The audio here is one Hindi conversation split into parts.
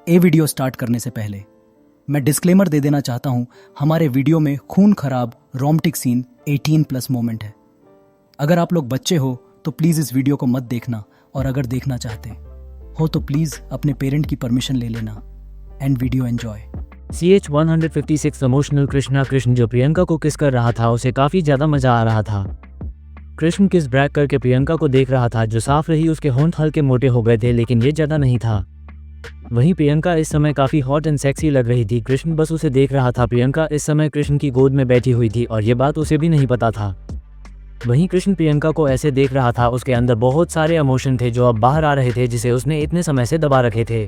ये वीडियो स्टार्ट करने से पहले मैं डिस्क्लेमर दे देना चाहता हूं, हमारे वीडियो में खून खराब रोमांटिक सीन 18+ मोमेंट है। अगर आप लोग बच्चे हो तो प्लीज़ इस वीडियो को मत देखना, और अगर देखना चाहते हो तो प्लीज़ अपने पेरेंट की परमिशन ले लेना। And video enjoy. CH 156 emotional Krishna जो प्रियंका को किस कर रहा था, उसे काफ़ी ज़्यादा मज़ा आ रहा था। कृष्ण किस ब्रैक करके प्रियंका को देख रहा था, जो साफ रही उसके होंठ हल्के मोटे हो गए थे, लेकिन ये ज़्यादा नहीं था। वहीं प्रियंका इस समय काफ़ी हॉट एंड सेक्सी लग रही थी। कृष्ण बस उसे देख रहा था। प्रियंका इस समय कृष्ण की गोद में बैठी हुई थी और ये बात उसे भी नहीं पता था। वहीं कृष्ण प्रियंका को ऐसे देख रहा था, उसके अंदर बहुत सारे इमोशन थे जो अब बाहर आ रहे थे, जिसे उसने इतने समय से दबा रखे थे।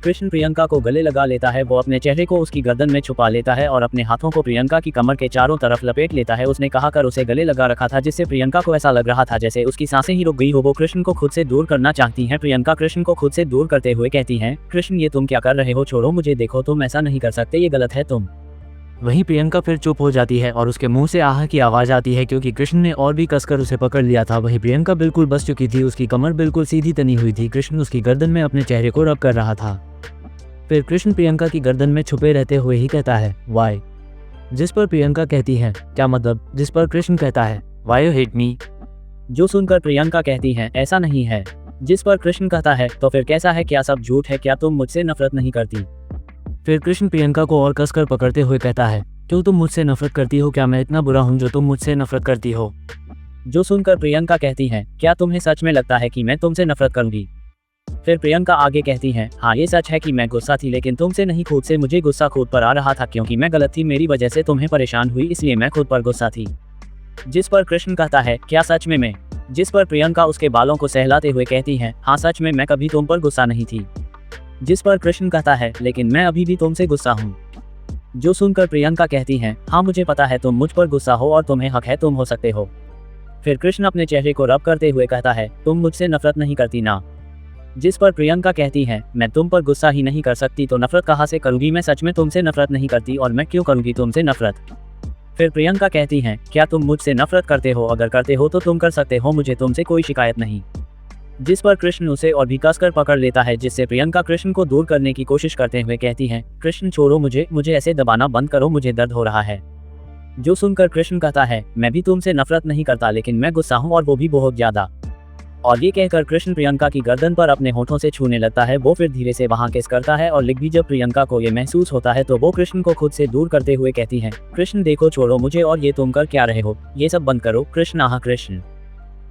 कृष्ण प्रियंका को गले लगा लेता है, वो अपने चेहरे को उसकी गर्दन में छुपा लेता है और अपने हाथों को प्रियंका की कमर के चारों तरफ लपेट लेता है। उसने कहा कर उसे गले लगा रखा था, जिससे प्रियंका को ऐसा लग रहा था जैसे उसकी सांसें ही रुक गई हो। वो कृष्ण को खुद से दूर करना चाहती हैं। प्रियंका कृष्ण को खुद से दूर करते हुए कहती हैं, कृष्ण ये तुम क्या कर रहे हो, छोड़ो मुझे, देखो तुम ऐसा नहीं कर सकते, ये गलत है तुम। वहीं प्रियंका फिर चुप हो जाती है और उसके मुंह से आह की आवाज़ आती है, क्योंकि कृष्ण ने और भी कसकर उसे पकड़ लिया था। वहीं प्रियंका बिल्कुल बस चुकी थी, उसकी कमर बिल्कुल सीधी तनी हुई थी। कृष्ण उसकी गर्दन में अपने चेहरे को रब कर रहा था। फिर कृष्ण प्रियंका की गर्दन में छुपे रहते हुए ही कहता है वाई, जिस पर प्रियंका कहती है क्या मतलब, जिस पर कृष्ण कहता है वाई यू हेट मी, जो सुनकर प्रियंका कहती है ऐसा नहीं है, जिस पर कृष्ण कहता है तो फिर कैसा है, क्या सब झूठ है, क्या तुम मुझसे नफरत नहीं करती। फिर कृष्ण प्रियंका को और कसकर पकड़ते हुए कहता है क्यों तुम मुझसे नफरत करती हो, क्या मैं इतना बुरा हूँ जो तुम मुझसे नफरत करती हो। जो सुनकर प्रियंका कहती है क्या तुम्हें सच में लगता है कि मैं तुमसे नफरत करूंगी। फिर प्रियंका आगे कहती हैं हाँ ये सच है कि मैं गुस्सा थी, लेकिन तुमसे नहीं खुद से। मुझे गुस्सा खुद पर आ रहा था क्योंकि मैं गलत थी, मेरी वजह से तुम्हें परेशान हुई, इसलिए मैं खुद पर गुस्सा थी। जिस पर कृष्ण कहता है क्या सच में मैं, जिस पर प्रियंका उसके बालों को सहलाते हुए कहती है हाँ सच में मैं कभी तुम पर गुस्सा नहीं थी। जिस पर कृष्ण कहता है लेकिन मैं अभी भी तुमसे गुस्सा हूँ। जो सुनकर प्रियंका कहती हैं हाँ मुझे पता है तुम मुझ पर गुस्सा हो और तुम्हें हक है, तुम हो सकते हो। फिर कृष्ण अपने चेहरे को रब करते हुए कहता है तुम मुझसे नफरत नहीं करती ना। जिस पर प्रियंका कहती है मैं तुम पर गुस्सा ही नहीं कर सकती तो नफरत कहाँ से करूंगी, मैं सच में तुमसे नफरत नहीं करती और मैं क्यों करूंगी तुमसे नफरत। फिर प्रियंका कहती हैं क्या तुम मुझसे नफरत करते हो, अगर करते हो तो तुम कर सकते हो, मुझे तुमसे कोई शिकायत नहीं। जिस पर कृष्ण उसे और भी कसकर पकड़ लेता है, जिससे प्रियंका कृष्ण को दूर करने की कोशिश करते हुए कहती हैं कृष्ण छोड़ो मुझे ऐसे दबाना बंद करो, मुझे दर्द हो रहा है। जो सुनकर कृष्ण कहता है मैं भी तुमसे नफरत नहीं करता, लेकिन मैं गुस्सा हूँ और वो भी बहुत ज्यादा। और ये कहकर कृष्ण प्रियंका की गर्दन पर अपने होठों से छूने लगता है। वो फिर धीरे से वहां किस करता है और लिख भी जब प्रियंका को ये महसूस होता है तो वो कृष्ण को खुद से दूर करते हुए कहती हैं कृष्ण देखो छोड़ो मुझे, और ये तुम कर क्या रहे हो, ये सब बंद करो कृष्ण, आह कृष्ण।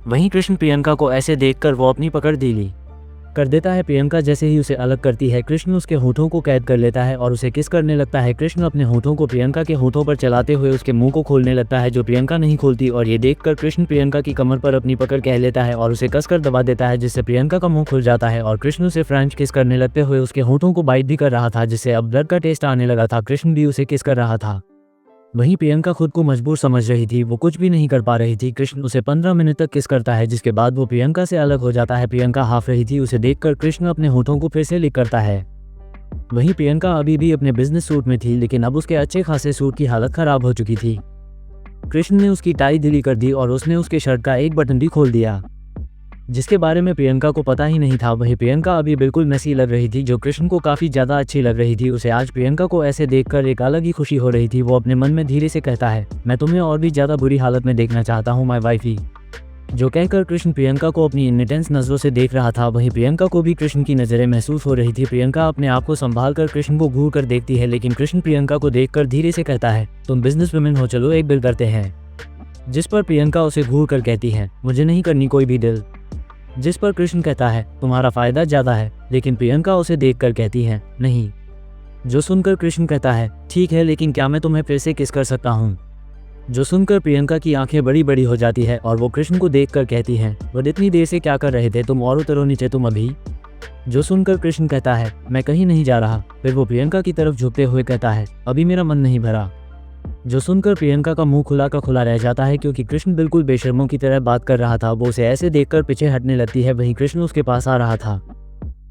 वहीं कृष्ण प्रियंका को ऐसे देखकर वो अपनी पकड़ ढीली कर देता है। प्रियंका जैसे ही उसे अलग करती है, कृष्ण उसके होठों को कैद कर लेता है और उसे किस करने लगता है। कृष्ण अपने होठों को प्रियंका के होठों पर चलाते हुए उसके मुंह को खोलने लगता है, जो प्रियंका नहीं खोलती, और ये देखकर कृष्ण प्रियंका की कमर पर अपनी पकड़ कह लेता है और उसे कसकर दबा देता है, जिससे प्रियंका का मुंह खुल जाता है और कृष्ण उसे फ्रेंच किस करने लगते हुए उसके होठों को बाइट भी कर रहा था, जिससे अब ब्लड का टेस्ट आने लगा था। कृष्ण भी उसे किस कर रहा था। वहीं प्रियंका खुद को मजबूर समझ रही थी, वो कुछ भी नहीं कर पा रही थी। कृष्ण उसे 15 मिनट तक किस करता है, जिसके बाद वो प्रियंका से अलग हो जाता है। प्रियंका हाफ रही थी, उसे देखकर कृष्ण अपने होठों को फिर से लिक करता है। वहीं प्रियंका अभी भी अपने बिजनेस सूट में थी, लेकिन अब उसके अच्छे खासे सूट की हालत खराब हो चुकी थी। कृष्ण ने उसकी टाई ढीली कर दी और उसने उसके शर्ट का एक बटन भी खोल दिया, जिसके बारे में प्रियंका को पता ही नहीं था। वही प्रियंका अभी बिल्कुल मैसी लग रही थी, जो कृष्ण को काफ़ी ज़्यादा अच्छी लग रही थी। उसे आज प्रियंका को ऐसे देखकर एक अलग ही खुशी हो रही थी। वो अपने मन में धीरे से कहता है मैं तुम्हें और भी ज़्यादा बुरी हालत में देखना चाहता हूँ माय वाइफी। जो कहकर कृष्ण प्रियंका को अपनी इंटेंस नज़रों से देख रहा था। वहीं प्रियंका को भी कृष्ण की नज़रें महसूस हो रही थी। प्रियंका अपने आप को संभाल कर कृष्ण को घूर कर देखती है, लेकिन कृष्ण प्रियंका को देखकर धीरे से कहता है तुम बिजनेस वुमेन हो, चलो एक डील करते हैं। जिस पर प्रियंका उसे घूर कर कहती है मुझे नहीं करनी कोई भी डील। जिस पर कृष्ण कहता है तुम्हारा फायदा ज़्यादा है, लेकिन प्रियंका उसे देखकर कहती है नहीं। जो सुनकर कृष्ण कहता है ठीक है, लेकिन क्या मैं तुम्हें फिर से किस कर सकता हूँ। जो सुनकर प्रियंका की आंखें बड़ी बड़ी हो जाती है और वो कृष्ण को देखकर कहती हैं वो इतनी देर से क्या कर रहे थे तुम, और उतरो नीचे तुम अभी। जो सुनकर कृष्ण कहता है मैं कहीं नहीं जा रहा। फिर वो प्रियंका की तरफ झुकते हुए कहता है अभी मेरा मन नहीं भरा। जो सुनकर प्रियंका का मुंह खुला का खुला रह जाता है, क्योंकि कृष्ण बिल्कुल बेशर्मों की तरह बात कर रहा था। वो उसे ऐसे देखकर पीछे हटने लगती है। वहीं कृष्ण उसके पास आ रहा था।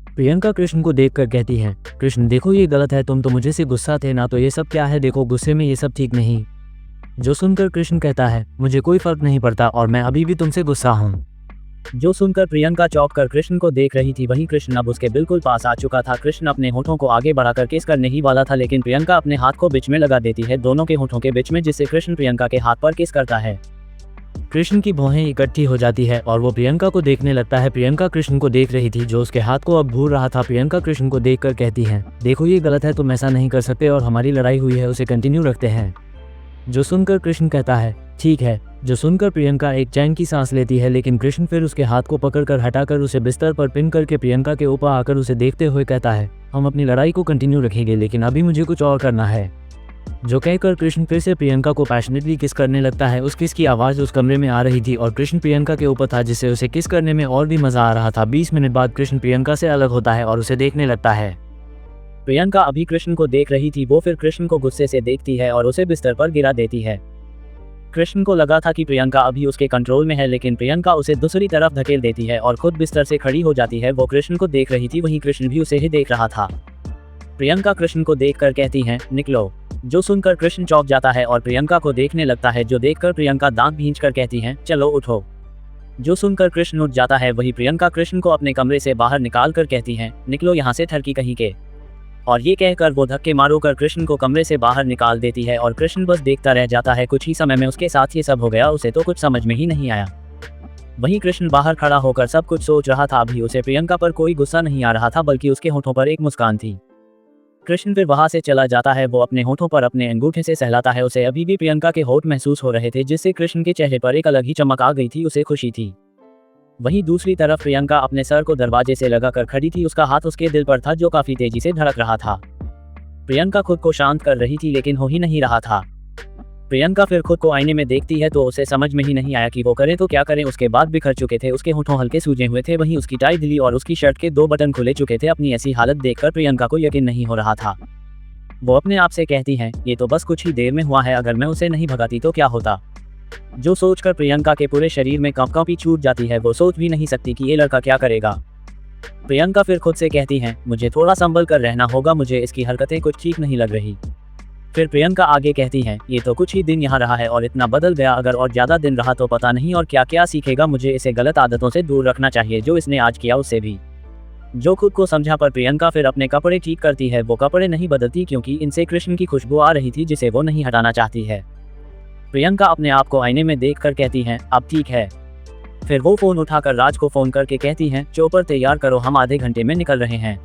प्रियंका कृष्ण को देखकर कहती है कृष्ण देखो ये गलत है, तुम तो मुझे से गुस्सा थे ना, तो ये सब क्या है, देखो गुस्से में ये सब ठीक नहीं। जो सुनकर कृष्ण कहता है मुझे कोई फर्क नहीं पड़ता और मैं अभी भी तुमसे गुस्सा हूँ। जो सुनकर प्रियंका चौंक कर कृष्ण को देख रही थी, वहीं कृष्ण अब उसके बिल्कुल पास आ चुका था। कृष्ण अपने होठों को आगे बढ़ाकर किस करने ही वाला था, लेकिन प्रियंका अपने हाथ को बीच में लगा देती है, दोनों के होठों के बीच में, जिससे कृष्ण प्रियंका के हाथ पर किस करता है। कृष्ण की भौहें इकट्ठी हो जाती है और वो प्रियंका को देखने लगता है। प्रियंका कृष्ण को देख रही थी, जो उसके हाथ को अब घूर रहा था। प्रियंका कृष्ण को देखकर कहती है, देखो ये गलत है, तुम ऐसा नहीं कर सकते और हमारी लड़ाई हुई है उसे कंटिन्यू रखते हैं। जो सुनकर कृष्ण कहता है, ठीक है। जो सुनकर प्रियंका एक चैन की सांस लेती है, लेकिन कृष्ण फिर उसके हाथ को पकड़कर हटाकर उसे बिस्तर पर पिन करके प्रियंका के ऊपर आकर उसे देखते हुए कहता है, हम अपनी लड़ाई को कंटिन्यू रखेंगे, लेकिन अभी मुझे कुछ और करना है। जो कहकर कृष्ण फिर से प्रियंका को पैशनेटली किस करने लगता है। उस किस की आवाज़ उस कमरे में आ रही थी और कृष्ण प्रियंका के ऊपर था, जिससे उसे किस करने में और भी मजा आ रहा था। 20 मिनट बाद कृष्ण प्रियंका से अलग होता है और उसे देखने लगता है। प्रियंका अभी कृष्ण को देख रही थी, वो फिर कृष्ण को गुस्से से देखती है और उसे बिस्तर पर गिरा देती है। कृष्ण को लगा था कि प्रियंका अभी उसके कंट्रोल में है, लेकिन प्रियंका उसे दूसरी तरफ धकेल देती है और खुद बिस्तर से खड़ी हो जाती है। वो कृष्ण को देख रही थी, वहीं कृष्ण भी उसे ही देख रहा था। प्रियंका कृष्ण को देखकर कहती है, निकलो। जो सुनकर कृष्ण चौंक जाता है और प्रियंका को देखने लगता है, जो देखकर प्रियंका दांत भींचकर कहती है, चलो उठो। जो सुनकर कृष्ण उठ जाता है, वही प्रियंका कृष्ण को अपने कमरे से बाहर निकाल कर कहती है, निकलो यहाँ से ठरकी कहीं के। और ये कहकर वो धक्के मारो कर कृष्ण को कमरे से बाहर निकाल देती है और कृष्ण बस देखता रह जाता है। कुछ ही समय में उसके साथ ये सब हो गया, उसे तो कुछ समझ में ही नहीं आया। वहीं कृष्ण बाहर खड़ा होकर सब कुछ सोच रहा था। अभी उसे प्रियंका पर कोई गुस्सा नहीं आ रहा था, बल्कि उसके होठों पर एक मुस्कान थी। कृष्ण फिर वहां से चला जाता है। वो अपने होठों पर अपने अंगूठे से सहलाता है। उसे अभी भी प्रियंका के होठ महसूस हो रहे थे, जिससे कृष्ण के चेहरे पर एक अलग ही चमक आ गई थी, उसे खुशी थी। वहीं दूसरी तरफ प्रियंका अपने सर को दरवाजे से लगाकर खड़ी थी। उसका हाथ उसके दिल पर था, जो काफी तेजी से धड़क रहा था। प्रियंका खुद को शांत कर रही थी, लेकिन हो ही नहीं रहा था। प्रियंका फिर खुद को आईने में देखती है तो उसे समझ में ही नहीं आया कि वो करे तो क्या करे। उसके बाद बिखर चुके थे, उसके होठों हल्के सूजे हुए थे, वहीं उसकी टाई ढीली और उसकी शर्ट के 2 बटन खुले चुके थे। अपनी ऐसी हालत देखकर प्रियंका को यकीन नहीं हो रहा था। वो अपने आप से कहती है, ये तो बस कुछ ही देर में हुआ है, अगर मैं उसे नहीं भगाती तो क्या होता। जो सोचकर प्रियंका के पूरे शरीर में कंपकंपी छूट जाती है। वो सोच भी नहीं सकती कि ये लड़का क्या करेगा। प्रियंका फिर खुद से कहती है, मुझे थोड़ा संभल कर रहना होगा, मुझे इसकी हरकतें कुछ ठीक नहीं लग रही। फिर प्रियंका आगे कहती है, ये तो कुछ ही दिन यहाँ रहा है और इतना बदल गया, अगर और ज़्यादा दिन रहा तो पता नहीं और क्या क्या सीखेगा। मुझे इसे गलत आदतों से दूर रखना चाहिए, जो इसने आज किया उससे भी। जो खुद को समझा पर प्रियंका फिर अपने कपड़े ठीक करती है। वो कपड़े नहीं बदलती, क्योंकि इनसे कृष्ण की खुशबू आ रही थी, जिसे वो नहीं हटाना चाहती है। प्रियंका अपने आप को आईने में देखकर कहती है, अब ठीक है। फिर वो फोन उठाकर राज को फोन करके कहती हैं, चौपर तैयार करो, हम आधे घंटे में निकल रहे हैं।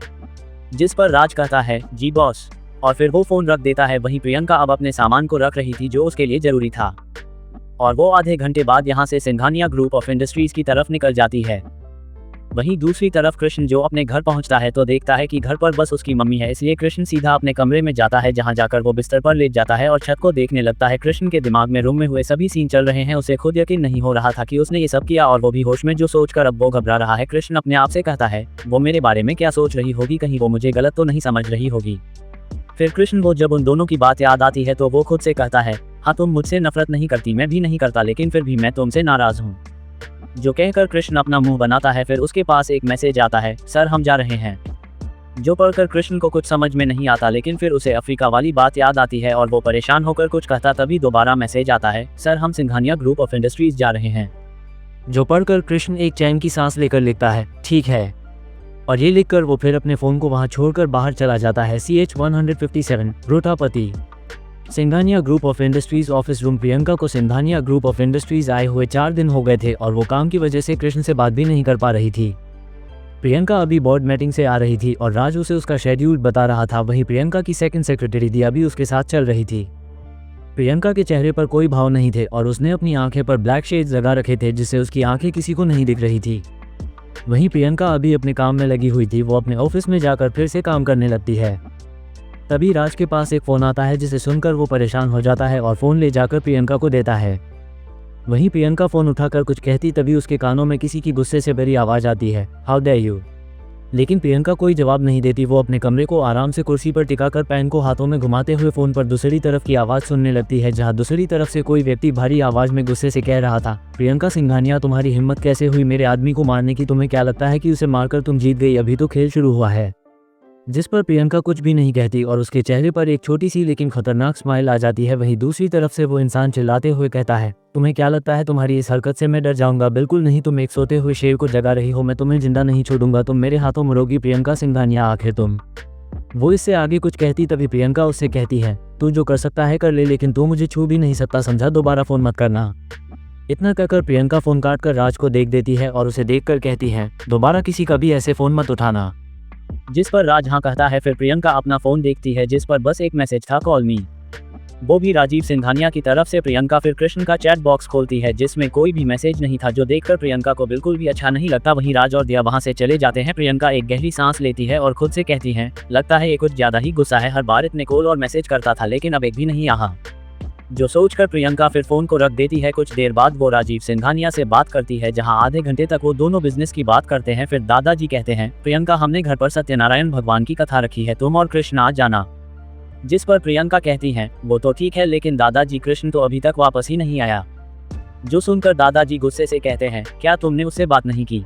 जिस पर राज कहता है, जी बॉस, और फिर वो फोन रख देता है। वहीं प्रियंका अब अपने सामान को रख रही थी, जो उसके लिए जरूरी था, और वो आधे घंटे बाद यहाँ से सिंघानिया ग्रुप ऑफ इंडस्ट्रीज की तरफ निकल जाती है। वहीं दूसरी तरफ कृष्ण जो अपने घर पहुंचता है तो देखता है कि घर पर बस उसकी मम्मी है, इसलिए कृष्ण सीधा अपने कमरे में जाता है, जहां जाकर वो बिस्तर पर लेट जाता है और छत को देखने लगता है। कृष्ण के दिमाग में रूम में हुए सभी सीन चल रहे हैं। उसे खुद यकीन नहीं हो रहा था कि उसने ये सब किया, और वो भी होश में, जो सोचकर अब वो घबरा रहा है। कृष्ण अपने आप से कहता है, वो मेरे बारे में क्या सोच रही होगी, कहीं वो मुझे गलत तो नहीं समझ रही होगी। फिर कृष्ण को जब उन दोनों की बात याद आती है तो वो खुद से कहता है, हाँ तुम मुझसे नफरत नहीं करती, मैं भी नहीं करता, लेकिन फिर भी मैं तुमसे नाराज हूँ। जो कहकर कृष्ण अपना मुंह बनाता है। फिर उसके पास एक मैसेज आता है, सर हम जा रहे हैं। जो पढ़कर कृष्ण को कुछ समझ में नहीं आता, लेकिन फिर उसे अफ्रीका वाली बात याद आती है और वो परेशान होकर कुछ कहता, तभी दोबारा मैसेज आता है, सर हम सिंघानिया ग्रुप ऑफ इंडस्ट्रीज जा रहे हैं। जो पढ़कर कृष्ण एक चैन की सांस लेकर लिखता है, ठीक है, और ये लिखकर वो फिर अपने फोन को वहां छोड़कर बाहर चला जाता है। CH-157 Rotapati Singhania group of industries office room. Priyanka को सिंघानिया ग्रुप ऑफ इंडस्ट्रीज आए हुए 4 दिन हो गए थे और वो काम की वजह से कृष्ण से बात भी नहीं कर पा रही थी। प्रियंका अभी बोर्ड मीटिंग से आ रही थी और राज उसे उसका शेड्यूल बता रहा था। वहीं प्रियंका की सेकंड सेक्रेटरी दिया भी उसके साथ चल रही थी। प्रियंका के चेहरे पर कोई भाव नहीं थे और उसने अपनी आंखें पर ब्लैक शेड्स लगा रखे थे, जिससे उसकी आंखें किसी को नहीं दिख रही थी। वहीं प्रियंका अभी अपने काम में लगी हुई थी। वो अपने ऑफिस में जाकर फिर से काम करने लगती है। तभी राज के पास एक फ़ोन आता है, जिसे सुनकर वो परेशान हो जाता है और फ़ोन ले जाकर प्रियंका को देता है। वहीं प्रियंका फ़ोन उठाकर कुछ कहती, तभी उसके कानों में किसी की गुस्से से भरी आवाज़ आती है, हाउ डेयर यू। लेकिन प्रियंका कोई जवाब नहीं देती। वो अपने कमरे को आराम से कुर्सी पर टिकाकर पेन को हाथों में घुमाते हुए फ़ोन पर दूसरी तरफ की आवाज़ सुनने लगती है, जहां दूसरी तरफ से कोई व्यक्ति भारी आवाज़ में गुस्से से कह रहा था, प्रियंका सिंघानिया, तुम्हारी हिम्मत कैसे हुई मेरे आदमी को मारने की? तुम्हें क्या लगता है कि उसे मारकर तुम जीत गई? अभी तो खेल शुरू हुआ है। जिस पर प्रियंका कुछ भी नहीं कहती और उसके चेहरे पर एक छोटी सी लेकिन खतरनाक स्माइल आ जाती है। वहीं दूसरी तरफ से वो इंसान चिल्लाते हुए कहता है, तुम्हें क्या लगता है तुम्हारी इस हरकत से मैं डर जाऊंगा? बिल्कुल नहीं, तुम एक सोते हुए शेर को जगा रही हो, मैं तुम्हें जिंदा नहीं छोड़ूंगा, तुम मेरे हाथों मरोगी प्रियंका सिंघानिया, आखिर तुम। वो इससे आगे कुछ कहती तभी प्रियंका उससे कहती है, तू जो कर सकता है कर ले, लेकिन तू मुझे छू भी नहीं सकता, समझा? दोबारा फोन मत करना। इतना कहकर प्रियंका फोन काट कर राज को देख देती है और उसे देखकर कहती है, दोबारा किसी का भी ऐसे फोन मत उठाना। जिस पर राज हाँ कहता है। फिर प्रियंका अपना फोन देखती है जिस पर बस एक मैसेज था, कॉल मी, वो भी राजीव सिंघानिया की तरफ से। प्रियंका फिर कृष्ण का चैट बॉक्स खोलती है जिसमें कोई भी मैसेज नहीं था, जो देखकर प्रियंका को बिल्कुल भी अच्छा नहीं लगता। वहीं राज और दिया वहां से चले जाते हैं। प्रियंका एक गहरी सांस लेती है और खुद से कहती है, लगता है ये कुछ ज्यादा ही गुस्सा है, हर बार इतने कॉल और मैसेज करता था लेकिन अब एक भी नहीं आया। जो सोचकर प्रियंका फिर फोन को रख देती है। कुछ देर बाद वो राजीव सिंघानिया से बात करती है जहां आधे घंटे तक वो दोनों बिजनेस की बात करते हैं। फिर दादाजी कहते हैं, प्रियंका हमने घर पर सत्यनारायण भगवान की कथा रखी है, तुम और कृष्ण आ जाना। जिस पर प्रियंका कहती हैं, वो तो ठीक है लेकिन दादाजी कृष्ण तो अभी तक वापस ही नहीं आया। जो सुनकर दादाजी गुस्से से कहते हैं, क्या तुमने उससे बात नहीं की?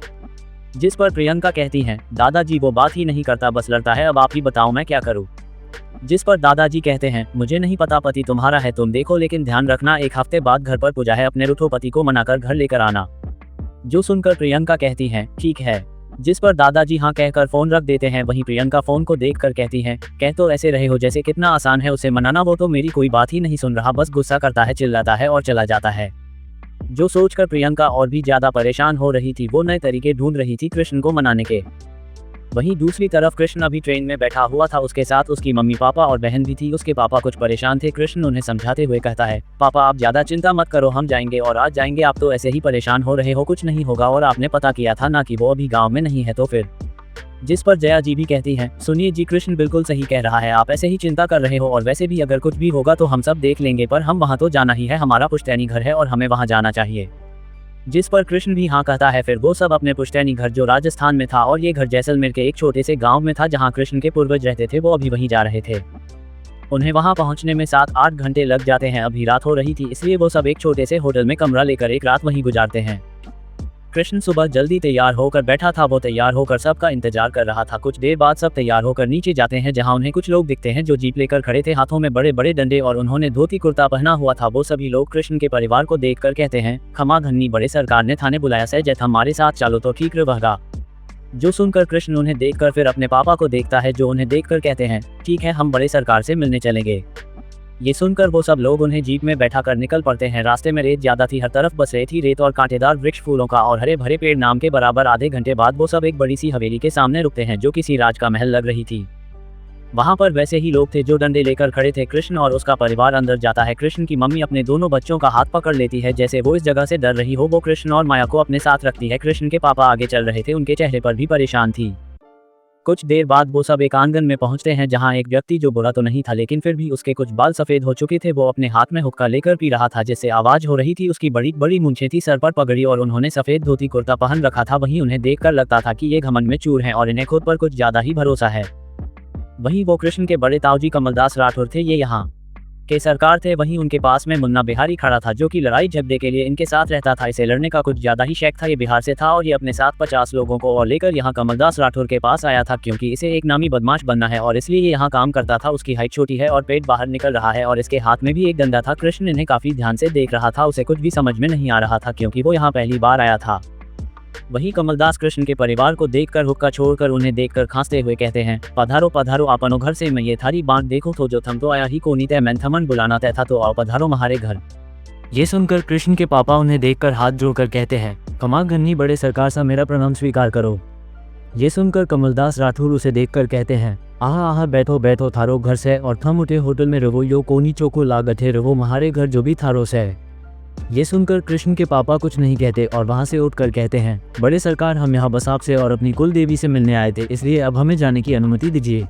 जिस पर प्रियंका कहती हैं, दादाजी वो बात ही नहीं करता, बस लड़ता है, अब आप ही बताओ मैं क्या करूं? जिस पर दादाजी कहते हैं, मुझे नहीं पता, पति तुम्हारा है तुम देखो, लेकिन ध्यान रखना एक हफ्ते बाद घर पर पूजा है, अपने रूठो पति को मनाकर घर लेकर आना। जो सुनकर प्रियंका कहती हैं, ठीक है। जिस पर दादाजी हाँ कहकर फोन रख देते हैं। वहीं प्रियंका फोन को देखकर कहती हैं, कह तो ऐसे रहे हो जैसे कितना आसान है उसे मनाना, वो तो मेरी कोई बात ही नहीं सुन रहा, बस गुस्सा करता है, चिल्लाता है और चला जाता है। जो सोचकर प्रियंका और भी ज्यादा परेशान हो रही थी, वो नए तरीके ढूंढ रही थी कृष्ण को मनाने के। वहीं दूसरी तरफ कृष्ण अभी ट्रेन में बैठा हुआ था, उसके साथ उसकी मम्मी पापा और बहन भी थी। उसके पापा कुछ परेशान थे। कृष्ण उन्हें समझाते हुए कहता है, पापा आप ज्यादा चिंता मत करो, हम जाएंगे और आज जाएंगे, आप तो ऐसे ही परेशान हो रहे हो, कुछ नहीं होगा, और आपने पता किया था ना कि वो अभी गाँव में नहीं है तो फिर। जिस पर जया जी भी कहती हैं, सुनिए जी कृष्ण बिल्कुल सही कह रहा है, आप ऐसे ही चिंता कर रहे हो, और वैसे भी अगर कुछ भी होगा तो हम सब देख लेंगे, पर हम वहाँ तो जाना ही है, हमारा पुश्तैनी घर है और हमें वहाँ जाना चाहिए। जिस पर कृष्ण भी हाँ कहता है। फिर वो सब अपने पुश्तैनी घर जो राजस्थान में था, और ये घर जैसलमेर के एक छोटे से गांव में था जहां कृष्ण के पूर्वज रहते थे, वो अभी वहीं जा रहे थे। उन्हें वहां पहुंचने में 7-8 घंटे लग जाते हैं। अभी रात हो रही थी, इसलिए वो सब एक छोटे से होटल में कमरा लेकर एक रात वहीं गुजारते हैं। कृष्ण सुबह जल्दी तैयार होकर बैठा था, वो तैयार होकर सबका इंतजार कर रहा था। कुछ देर बाद सब तैयार होकर नीचे जाते हैं जहां उन्हें कुछ लोग दिखते हैं जो जीप लेकर खड़े थे, हाथों में बड़े बड़े डंडे, और उन्होंने धोती कुर्ता पहना हुआ था। वो सभी लोग कृष्ण के परिवार को देखकर कहते हैं, खमा घन्नी बड़े सरकार ने थाने बुलाया से, जैथ हमारे साथ चलो तो ठीक रहेगा। जो सुनकर कृष्ण उन्हें देखकर फिर अपने पापा को देखता है, जो उन्हें देखकर कहते हैं, ठीक है हम बड़े सरकार से मिलने चलेंगे। ये सुनकर वो सब लोग उन्हें जीप में बैठा कर निकल पड़ते हैं। रास्ते में रेत ज्यादा थी, हर तरफ बस रेत ही रेत और कांटेदार वृक्ष, फूलों का और हरे भरे पेड़ नाम के बराबर। आधे घंटे बाद वो सब एक बड़ी सी हवेली के सामने रुकते हैं जो किसी राज का महल लग रही थी। वहां पर वैसे ही लोग थे जो डंडे लेकर खड़े थे। कृष्ण और उसका परिवार अंदर जाता है। कृष्ण की मम्मी अपने दोनों बच्चों का हाथ पकड़ लेती है जैसे वो इस जगह से डर रही हो। वो कृष्ण और माया को अपने साथ रखती है। कृष्ण के पापा आगे चल रहे थे, उनके चेहरे पर भी परेशान थी। कुछ देर बाद वो सब एक आंगन में पहुंचते हैं जहां एक व्यक्ति, जो बुरा तो नहीं था लेकिन फिर भी उसके कुछ बाल सफेद हो चुके थे, वो अपने हाथ में हुक्का लेकर पी रहा था जिससे आवाज हो रही थी। उसकी बड़ी बड़ी मूंछें थी, सर पर पगड़ी और उन्होंने सफेद धोती कुर्ता पहन रखा था। वहीं उन्हें देखकर लगता था कि ये घमंड में चूर हैं और इन्हें खुद पर कुछ ज्यादा ही भरोसा है। वहीं वो कृष्ण के बड़े ताऊजी कमलदास राठौर थे, ये यहाँ के सरकार थे। वहीं उनके पास में मुन्ना बिहारी खड़ा था जो कि लड़ाई झगड़े के लिए इनके साथ रहता था। इसे लड़ने का कुछ ज्यादा ही शौक था। ये बिहार से था और ये अपने साथ 50 लोगों को और लेकर यहाँ कमलदास राठौर के पास आया था क्योंकि इसे एक नामी बदमाश बनना है और इसलिए ये यहाँ काम करता था। उसकी हाइट छोटी है और पेट बाहर निकल रहा है और इसके हाथ में भी एक डंडा था। कृष्ण इन्हें काफी ध्यान से देख रहा था। उसे कुछ भी समझ में नहीं आ रहा था क्योंकि वो यहाँ पहली बार आया था। वहीं कमलदास कृष्ण के परिवार को देखकर हुक्का छोड़कर उन्हें देखकर खांसते हुए कहते हैं, पधारो पधारो आपनो घर से, मैं ये थारी बांट देखो तो जो थम तो आया ही कोनी तय, मैं थमन बुलाना तय था तो आओ पधारो हमारे घर। ये सुनकर कृष्ण के पापा उन्हें देखकर हाथ जोड़कर कहते हैं, कमा गन्नी बड़े सरकार सा मेरा प्रणाम स्वीकार करो। ये सुनकर कमलदास राठौर उसे देखकर कहते हैं, आहा आहा बैठो बैठो थारो घर से और थम उठे होटल में रवो, यो कोनी चोको लागत है रवो हमारे घर जो भी थारो से। ये सुनकर कृष्ण के पापा कुछ नहीं कहते और वहां से उठकर कहते हैं, बड़े सरकार हम यहाँ बस आपसे और अपनी कुल देवी से मिलने आए थे, इसलिए अब हमें जाने की अनुमति दीजिए।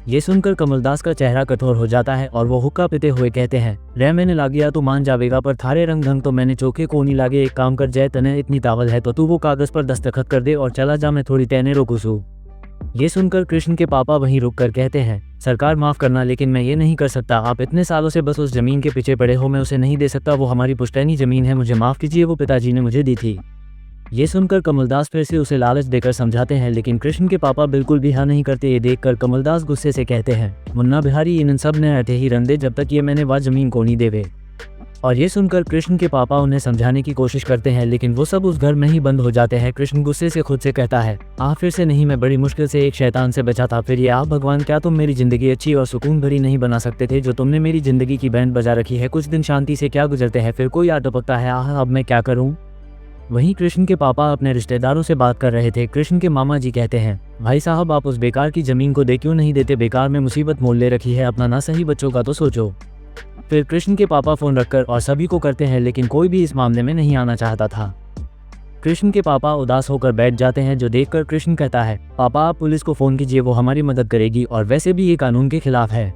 ये सुनकर कमलदास का चेहरा कठोर हो जाता है और वो हुक्का पीते हुए कहते हैं, रे मैंने लागिया तो मान जावेगा पर थारे रंग ढंग तो मैंने चोखे को नहीं लागे। एक काम कर जाए, तने इतनी तावल है तो तू वो कागज पर दस्तखत कर दे और चला जा, मैं थोड़ी टहने रोकूसू। ये सुनकर कृष्ण के पापा वहीं रुककर कहते हैं, सरकार माफ करना लेकिन मैं ये नहीं कर सकता। आप इतने सालों से बस उस जमीन के पीछे पड़े हो, मैं उसे नहीं दे सकता। वो हमारी पुश्तैनी जमीन है, मुझे माफ कीजिए, वो पिताजी ने मुझे दी थी। ये सुनकर कमलदास फिर से उसे लालच देकर समझाते हैं, लेकिन कृष्ण के पापा बिल्कुल भी हाँ नहीं करते। ये देखकर कमलदास गुस्से से कहते हैं, मुन्ना बिहारी इन सब ने अठे ही रन दे जब तक ये मैंने वह जमीन को नहीं देवे। और ये सुनकर कृष्ण के पापा उन्हें समझाने की कोशिश करते हैं, लेकिन वो सब उस घर में ही बंद हो जाते हैं। कृष्ण गुस्से से खुद से कहता है, फिर से नहीं, मैं बड़ी मुश्किल से एक शैतान से बचा था। फिर ये भगवान, क्या तुम मेरी जिंदगी अच्छी और सुकून भरी नहीं बना सकते थे? जो तुमने मेरी जिंदगी की बैंड बजा रखी है, कुछ दिन शांति से क्या गुजरते हैं, फिर कोई आ टपकता है। अब मैं क्या करूं? वहीं कृष्ण के पापा अपने रिश्तेदारों से बात कर रहे थे। कृष्ण के मामा जी कहते हैं, भाई साहब आप उस बेकार की जमीन को दे क्यों नहीं देते? बेकार में मुसीबत मोल ले रखी है, अपना ना सही बच्चों का तो सोचो। फिर कृष्ण के पापा फोन रखकर और सभी को करते हैं, लेकिन कोई भी इस मामले में नहीं आना चाहता था। कृष्ण के पापा उदास होकर बैठ जाते हैं, जो देखकर कृष्ण कहता है, पापा आप पुलिस को फोन कीजिए, वो हमारी मदद करेगी और वैसे भी ये कानून के खिलाफ है।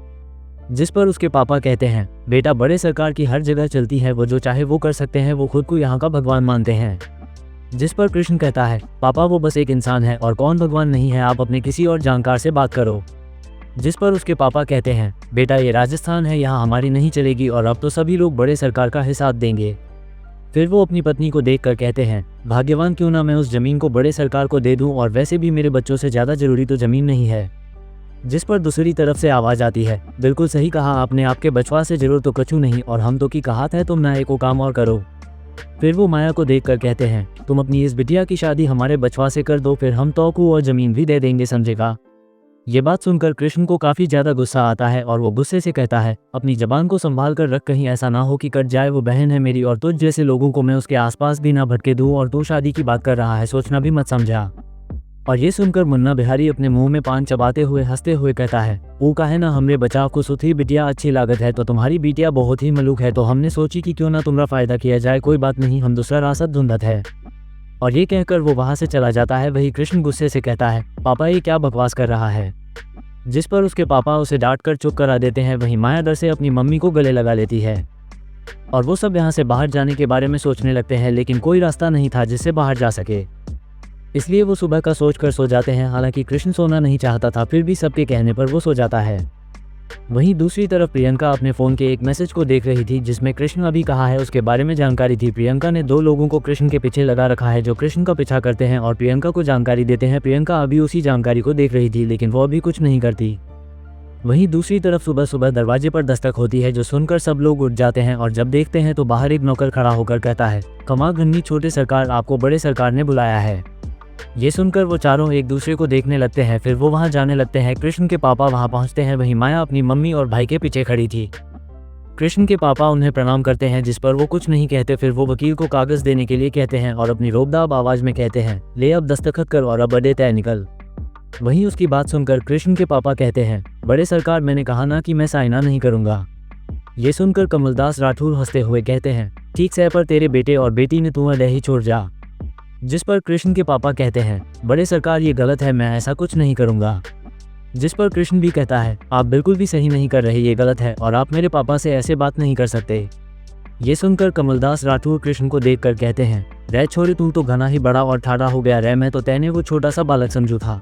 जिस पर उसके पापा कहते हैं, बेटा बड़े सरकार की हर जगह चलती है, वो जो चाहे वो कर सकते हैं, वो खुद को यहाँ का भगवान मानते हैं। जिस पर कृष्ण कहता है, पापा वो बस एक इंसान है और कौन भगवान नहीं है, आप अपने किसी और जानकार से बात करो। जिस पर उसके पापा कहते हैं, बेटा ये राजस्थान है, यहाँ हमारी नहीं चलेगी और अब तो सभी लोग बड़े सरकार का ही साथ देंगे। फिर वो अपनी पत्नी को देखकर कहते हैं, भाग्यवान क्यों ना मैं उस जमीन को बड़े सरकार को दे दूं, और वैसे भी मेरे बच्चों से ज़्यादा जरूरी तो जमीन नहीं है। जिस पर दूसरी तरफ से आवाज़ आती है, बिल्कुल सही कहा आपने, आपके बचवा से जरूर तो कछु नहीं, और हम तो की कहात है, तुम ना एको काम और करो। फिर वो माया को देखकर कहते हैं, तुम अपनी इस बिटिया की शादी हमारे बचवा से कर दो, फिर हम तो को और ज़मीन भी दे देंगे, समझेगा? ये बात सुनकर कृष्ण को काफ़ी ज़्यादा गुस्सा आता है और वो गुस्से से कहता है, अपनी ज़बान को संभाल कर रख, कहीं ऐसा ना हो कि कट जाए। वो बहन है मेरी और तुझ जैसे लोगों को मैं उसके आसपास भी ना भटके दूँ, और तू शादी की बात कर रहा है, सोचना भी मत, समझा? और ये सुनकर मुन्ना बिहारी अपने मुंह में पान चबाते हुए हंसते हुए कहता है, वो कहे ना हमरे बचाव को सुथरी बिटिया अच्छी लागत है, तो तुम्हारी बिटिया बहुत ही मलूक है, तो हमने सोची कि क्यों ना तुम्हारा फ़ायदा किया जाए, कोई बात नहीं, हम दूसरा रास्ता ढूंढत है। और ये कहकर वो वहाँ से चला जाता है। वही कृष्ण गुस्से से कहता है, पापा ये क्या बकवास कर रहा है? जिस पर उसके पापा उसे डांट कर चुप करा देते हैं। वहीं माया डर से अपनी मम्मी को गले लगा लेती है और वो सब यहाँ से बाहर जाने के बारे में सोचने लगते हैं, लेकिन कोई रास्ता नहीं था जिससे बाहर जा सके, इसलिए वो सुबह का सोच कर सो जाते हैं। हालांकि कृष्ण सोना नहीं चाहता था, फिर भी सबके कहने पर वो सो जाता है। वहीं दूसरी तरफ प्रियंका अपने फ़ोन के एक मैसेज को देख रही थी, जिसमें कृष्ण अभी कहा है उसके बारे में जानकारी थी। प्रियंका ने 2 लोगों को कृष्ण के पीछे लगा रखा है, जो कृष्ण का पीछा करते हैं और प्रियंका को जानकारी देते हैं। प्रियंका अभी उसी जानकारी को देख रही थी, लेकिन वो अभी कुछ नहीं करती। वहीं दूसरी तरफ सुबह सुबह दरवाजे पर दस्तक होती है, जो सुनकर सब लोग उठ जाते हैं और जब देखते हैं तो बाहर एक नौकर खड़ा होकर कहता है, कमा गन्नी छोटे सरकार, आपको बड़े सरकार ने बुलाया है। ये सुनकर वो चारों एक दूसरे को देखने लगते हैं, फिर वो वहां जाने लगते हैं। कृष्ण के पापा वहां पहुंचते हैं। वहीं माया अपनी मम्मी और भाई के पीछे खड़ी थी। कृष्ण के पापा उन्हें प्रणाम करते हैं, जिस पर वो कुछ नहीं कहते। फिर वो वकील को कागज देने के लिए कहते हैं और अपनी रोबदाब आवाज में कहते हैं, ले अब दस्तखत कर और अब अड्डे तय निकल। वहीं उसकी बात सुनकर कृष्ण के पापा कहते हैं, बड़े सरकार मैंने कहा ना कि मैं साइना नहीं करूंगा। ये सुनकर कमलदास राठौर हंसते हुए कहते हैं, ठीक से पर तेरे बेटे और बेटी ने तुम्हें ले ही छोड़ जा। जिस पर कृष्ण के पापा कहते हैं, बड़े सरकार ये गलत है, मैं ऐसा कुछ नहीं करूंगा। जिस पर कृष्ण भी कहता है, आप बिल्कुल भी सही नहीं कर रहे, ये गलत है और आप मेरे पापा से ऐसे बात नहीं कर सकते। ये सुनकर कमलदास राठौर कृष्ण को देखकर कहते हैं, रे छोरे तू तो घना ही बड़ा और ठाड़ा हो गया रे, मैं तो तैने वो छोटा सा बालक समझू था।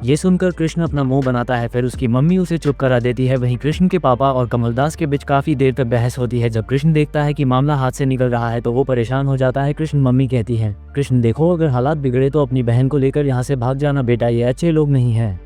ये सुनकर कृष्ण अपना मुंह बनाता है, फिर उसकी मम्मी उसे चुप करा देती है। वहीं कृष्ण के पापा और कमलदास के बीच काफी देर तक बहस होती है। जब कृष्ण देखता है कि मामला हाथ से निकल रहा है तो वो परेशान हो जाता है। कृष्ण मम्मी कहती है, कृष्ण देखो अगर हालात बिगड़े तो अपनी बहन को लेकर यहाँ से भाग जाना बेटा, ये अच्छे लोग नहीं हैं।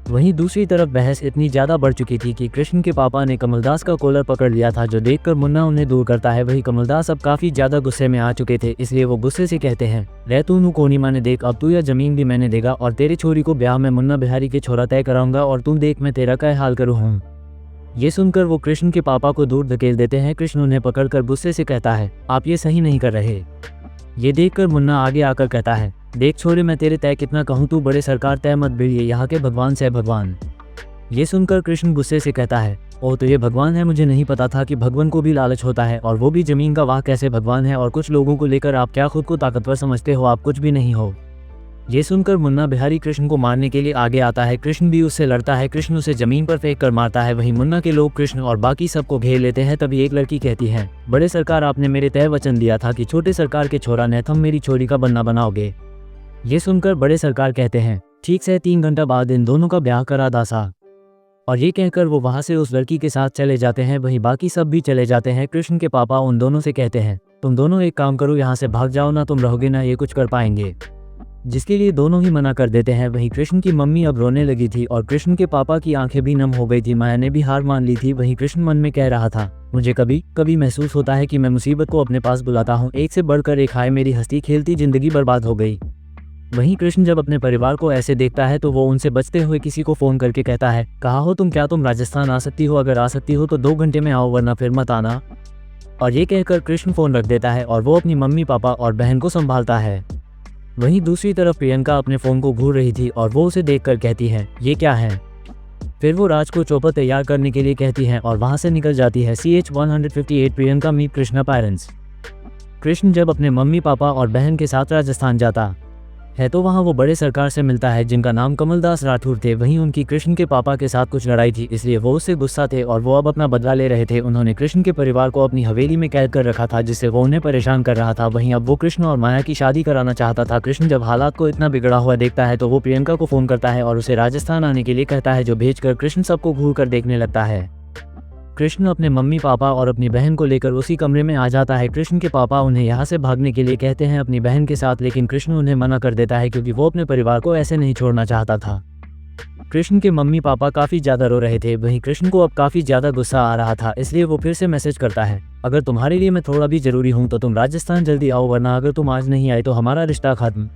वहीं दूसरी तरफ बहस इतनी ज्यादा बढ़ चुकी थी कि कृष्ण के पापा ने कमलदास का कॉलर पकड़ लिया था, जो देखकर मुन्ना उन्हें दूर करता है। वही कमलदास अब काफी ज्यादा गुस्से में आ चुके थे, इसलिए वो गुस्से से कहते हैं, रे तू नू कोनी माने देख, अब तू यह जमीन भी मैंने देगा और तेरी छोरी को ब्याह में मुन्ना बिहारी के छोरा तय कराऊंगा और तू देख मैं तेरा क्या हाल करूँ हूँ। ये सुनकर वो कृष्ण के पापा को दूर धकेल देते हैं। कृष्ण उन्हें पकड़कर गुस्से से कहता है, आप ये सही नहीं कर रहे। ये देखकर मुन्ना आगे आकर कहता है, देख छोरे मैं तेरे तय कितना कहूँ, तू बड़े सरकार तय मत भिड़िए, यहाँ के भगवान से भगवान। ये सुनकर कृष्ण गुस्से से कहता है, ओह तो ये भगवान है, मुझे नहीं पता था कि भगवान को भी लालच होता है और वो भी जमीन का। वाह कैसे भगवान है, और कुछ लोगों को लेकर आप क्या खुद को ताकतवर समझते हो, आप कुछ भी नहीं हो। ये सुनकर मुन्ना बिहारी कृष्ण को मारने के लिए आगे आता है। कृष्ण भी उससे लड़ता है, कृष्ण उसे जमीन पर फेंक कर मारता है। वहीं मुन्ना के लोग कृष्ण और बाकी सबको घेर लेते हैं। तभी एक लड़की कहती है, बड़े सरकार आपने मेरे तय वचन दिया था कि छोटे सरकार के छोरा ने तुम मेरी छोरी का बन्ना बनाओगे। ये सुनकर बड़े सरकार कहते हैं, ठीक से 3 घंटा बाद इन दोनों का ब्याह करा दासा। और ये कहकर वो वहाँ से उस लड़की के साथ चले जाते हैं। वहीं बाकी सब भी चले जाते हैं। कृष्ण के पापा उन दोनों से कहते हैं, तुम दोनों एक काम करो, यहाँ से भाग जाओ ना, तुम रहोगे ना ये कुछ कर पाएंगे, जिसके लिए दोनों ही मना कर देते हैं। वहीं कृष्ण की मम्मी अब रोने लगी थी और कृष्ण के पापा की आंखें भी नम हो गई थी। माया ने भी हार मान ली थी। वहीं कृष्ण मन में कह रहा था, मुझे कभी कभी महसूस होता है कि मैं मुसीबत को अपने पास बुलाता हूँ, एक से बढ़कर एक, हाय मेरी हंसती खेलती जिंदगी बर्बाद हो गई। वहीं कृष्ण जब अपने परिवार को ऐसे देखता है तो वो उनसे बचते हुए किसी को फोन करके कहता है, कहा हो तुम, क्या तुम राजस्थान आ सकती हो? अगर आ सकती हो तो 2 घंटे में आओ, वरना फिर मत आना। और ये कहकर कृष्ण फोन रख देता है और वो अपनी मम्मी पापा और बहन को संभालता है। वहीं दूसरी तरफ प्रियंका अपने फ़ोन को घूर रही थी और वो उसे देखकर कहती है, ये क्या है? फिर वो राज को चौपर तैयार करने के लिए कहती है और वहाँ से निकल जाती है। CH-158 Priyanka meet Krishna parents. Krishna जब अपने मम्मी पापा और बहन के साथ राजस्थान जाता है तो वहाँ वो बड़े सरकार से मिलता है जिनका नाम कमलदास राठौर थे। वहीं उनकी कृष्ण के पापा के साथ कुछ लड़ाई थी, इसलिए वो उससे गुस्सा थे और वो अब अपना बदला ले रहे थे। उन्होंने कृष्ण के परिवार को अपनी हवेली में कैद कर रखा था, जिससे वो उन्हें परेशान कर रहा था। वहीं अब वो कृष्ण और माया की शादी कराना चाहता था। कृष्ण जब हालात को इतना बिगड़ा हुआ देखता है तो वो प्रियंका को फ़ोन करता है और उसे राजस्थान आने के लिए कहता है, जो भेजकर कृष्ण सबको घूर कर देखने लगता है। कृष्ण अपने मम्मी पापा और अपनी बहन को लेकर उसी कमरे में आ जाता है। कृष्ण के पापा उन्हें यहाँ से भागने के लिए कहते हैं अपनी बहन के साथ, लेकिन कृष्ण उन्हें मना कर देता है क्योंकि वो अपने परिवार को ऐसे नहीं छोड़ना चाहता था। कृष्ण के मम्मी पापा काफ़ी ज़्यादा रो रहे थे। वहीं कृष्ण को अब काफ़ी ज़्यादा गुस्सा आ रहा था, इसलिए वो फिर से मैसेज करता है, अगर तुम्हारे लिए मैं थोड़ा भी ज़रूरी हूँ तो तुम राजस्थान जल्दी आओ, वरना अगर तुम आज नहीं आए तो हमारा रिश्ता खत्म।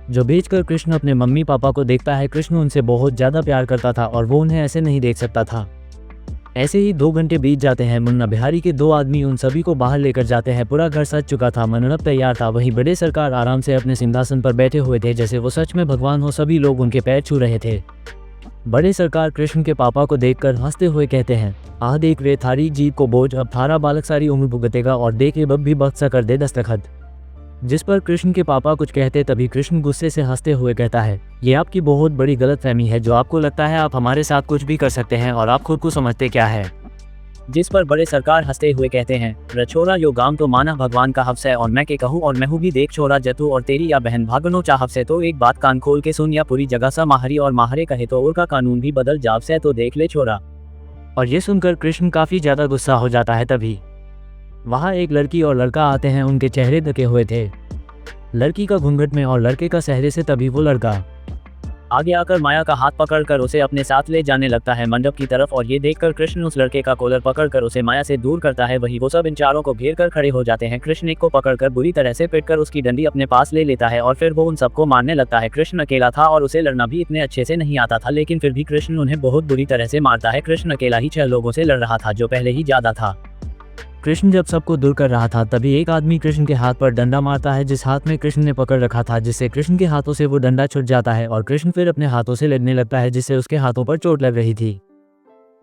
जो भेजकर कृष्ण अपने मम्मी पापा को देखता है। कृष्ण उनसे बहुत ज़्यादा प्यार करता था और वो उन्हें ऐसे नहीं देख सकता था। ऐसे ही 2 घंटे बीत जाते हैं। मुन्ना बिहारी के 2 आदमी उन सभी को बाहर लेकर जाते हैं। पूरा घर सज चुका था, मंडप तैयार था। वहीं बड़े सरकार आराम से अपने सिंहासन पर बैठे हुए थे, जैसे वो सच में भगवान हो। सभी लोग उनके पैर छू रहे थे। बड़े सरकार कृष्ण के पापा को देखकर हंसते हुए कहते हैं, आह देख रे थारी जीत को बोझ, अब थारा बालक सारी उम्र भुगतेगा, और देख ये बब भी वक्त सा कर दे दस्तखत। जिस पर कृष्ण के पापा कुछ कहते तभी कृष्ण गुस्से से हंसते हुए कहता है, ये आपकी बहुत बड़ी गलतफहमी है, जो आपको लगता है आप हमारे साथ कुछ भी कर सकते हैं और आप खुद को समझते क्या है। जिस पर बड़े सरकार हंसते हुए कहते हैं, रछोरा यो गांव तो माना भगवान का हफ्स है, और मैं के कहूँ और मैं हूँ भी देख छोरा, जतू और तेरी या बहन भागनो चाहव से तो एक बात कान खोल के सुन, या पूरी जगह सा माहरी और माहरे कहे तो और का कानून भी बदल जाव से, तो देख ले छोरा। और ये सुनकर कृष्ण काफ़ी ज़्यादा गुस्सा हो जाता है। तभी वहाँ एक लड़की और लड़का आते हैं, उनके चेहरे ढके हुए थे, लड़की का घूंघट में और लड़के का सहरे से। तभी वो लड़का आगे आकर माया का हाथ पकड़कर उसे अपने साथ ले जाने लगता है मंडप की तरफ, और ये देखकर कृष्ण उस लड़के का कॉलर पकड़कर उसे माया से दूर करता है। वही वो सब इन चारों को घेर कर खड़े हो जाते हैं। कृष्ण एक को पकड़कर बुरी तरह से पीटकर उसकी डंडी अपने पास ले लेता है और फिर वो उन सबको मारने लगता है। कृष्ण अकेला था और उसे लड़ना भी इतने अच्छे से नहीं आता था, लेकिन फिर भी कृष्ण उन्हें बहुत बुरी तरह से मारता है। कृष्ण अकेला ही 6 लोगों से लड़ रहा था, जो पहले ही ज्यादा था। कृष्ण जब सबको दूर कर रहा था तभी एक आदमी कृष्ण के हाथ पर डंडा मारता है, जिस हाथ में कृष्ण ने पकड़ रखा था, जिससे कृष्ण के हाथों से वो डंडा छूट जाता है और कृष्ण फिर अपने हाथों से लड़ने लगता है, जिससे उसके हाथों पर चोट लग रही थी।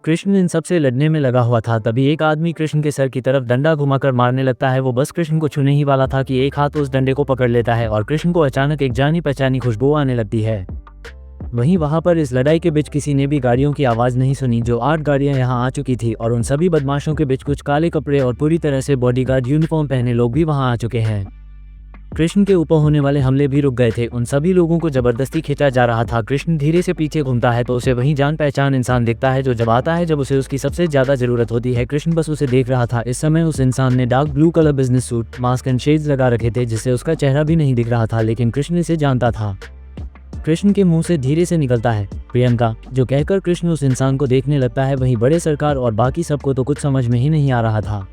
कृष्ण इन सबसे लड़ने में लगा हुआ था। तभी एक आदमी कृष्ण के सर की तरफ डंडा घुमाकर मारने लगता है। वो बस कृष्ण को छूने ही वाला था कि एक हाथ उस डंडे को पकड़ लेता है और कृष्ण को अचानक एक जानी पहचानी खुशबू आने लगती है। वहीं वहां पर इस लड़ाई के बीच किसी ने भी गाड़ियों की आवाज़ नहीं सुनी। जो 8 गाड़ियां यहां आ चुकी थी और उन सभी बदमाशों के बीच कुछ काले कपड़े और पूरी तरह से बॉडीगार्ड यूनिफॉर्म पहने लोग भी वहां आ चुके हैं। कृष्ण के ऊपर होने वाले हमले भी रुक गए थे। उन सभी लोगों को जबरदस्ती खींचा जा रहा था। कृष्ण धीरे से पीछे घूमता है तो उसे वहीं जान पहचान इंसान दिखता है, जो जब आता है जब उसे उसकी सबसे ज़्यादा ज़रूरत होती है। कृष्ण बस उसे देख रहा था। इस समय उस इंसान ने dark blue colour business suit, mask and shades लगा रखे थे, जिससे उसका चेहरा भी नहीं दिख रहा था, लेकिन कृष्ण इसे जानता था। कृष्ण के मुंह से धीरे से निकलता है, प्रियंका, जो कहकर कृष्ण उस इंसान को देखने लगता है। वहीं बड़े सरकार और बाकी सबको तो कुछ समझ में ही नहीं आ रहा था।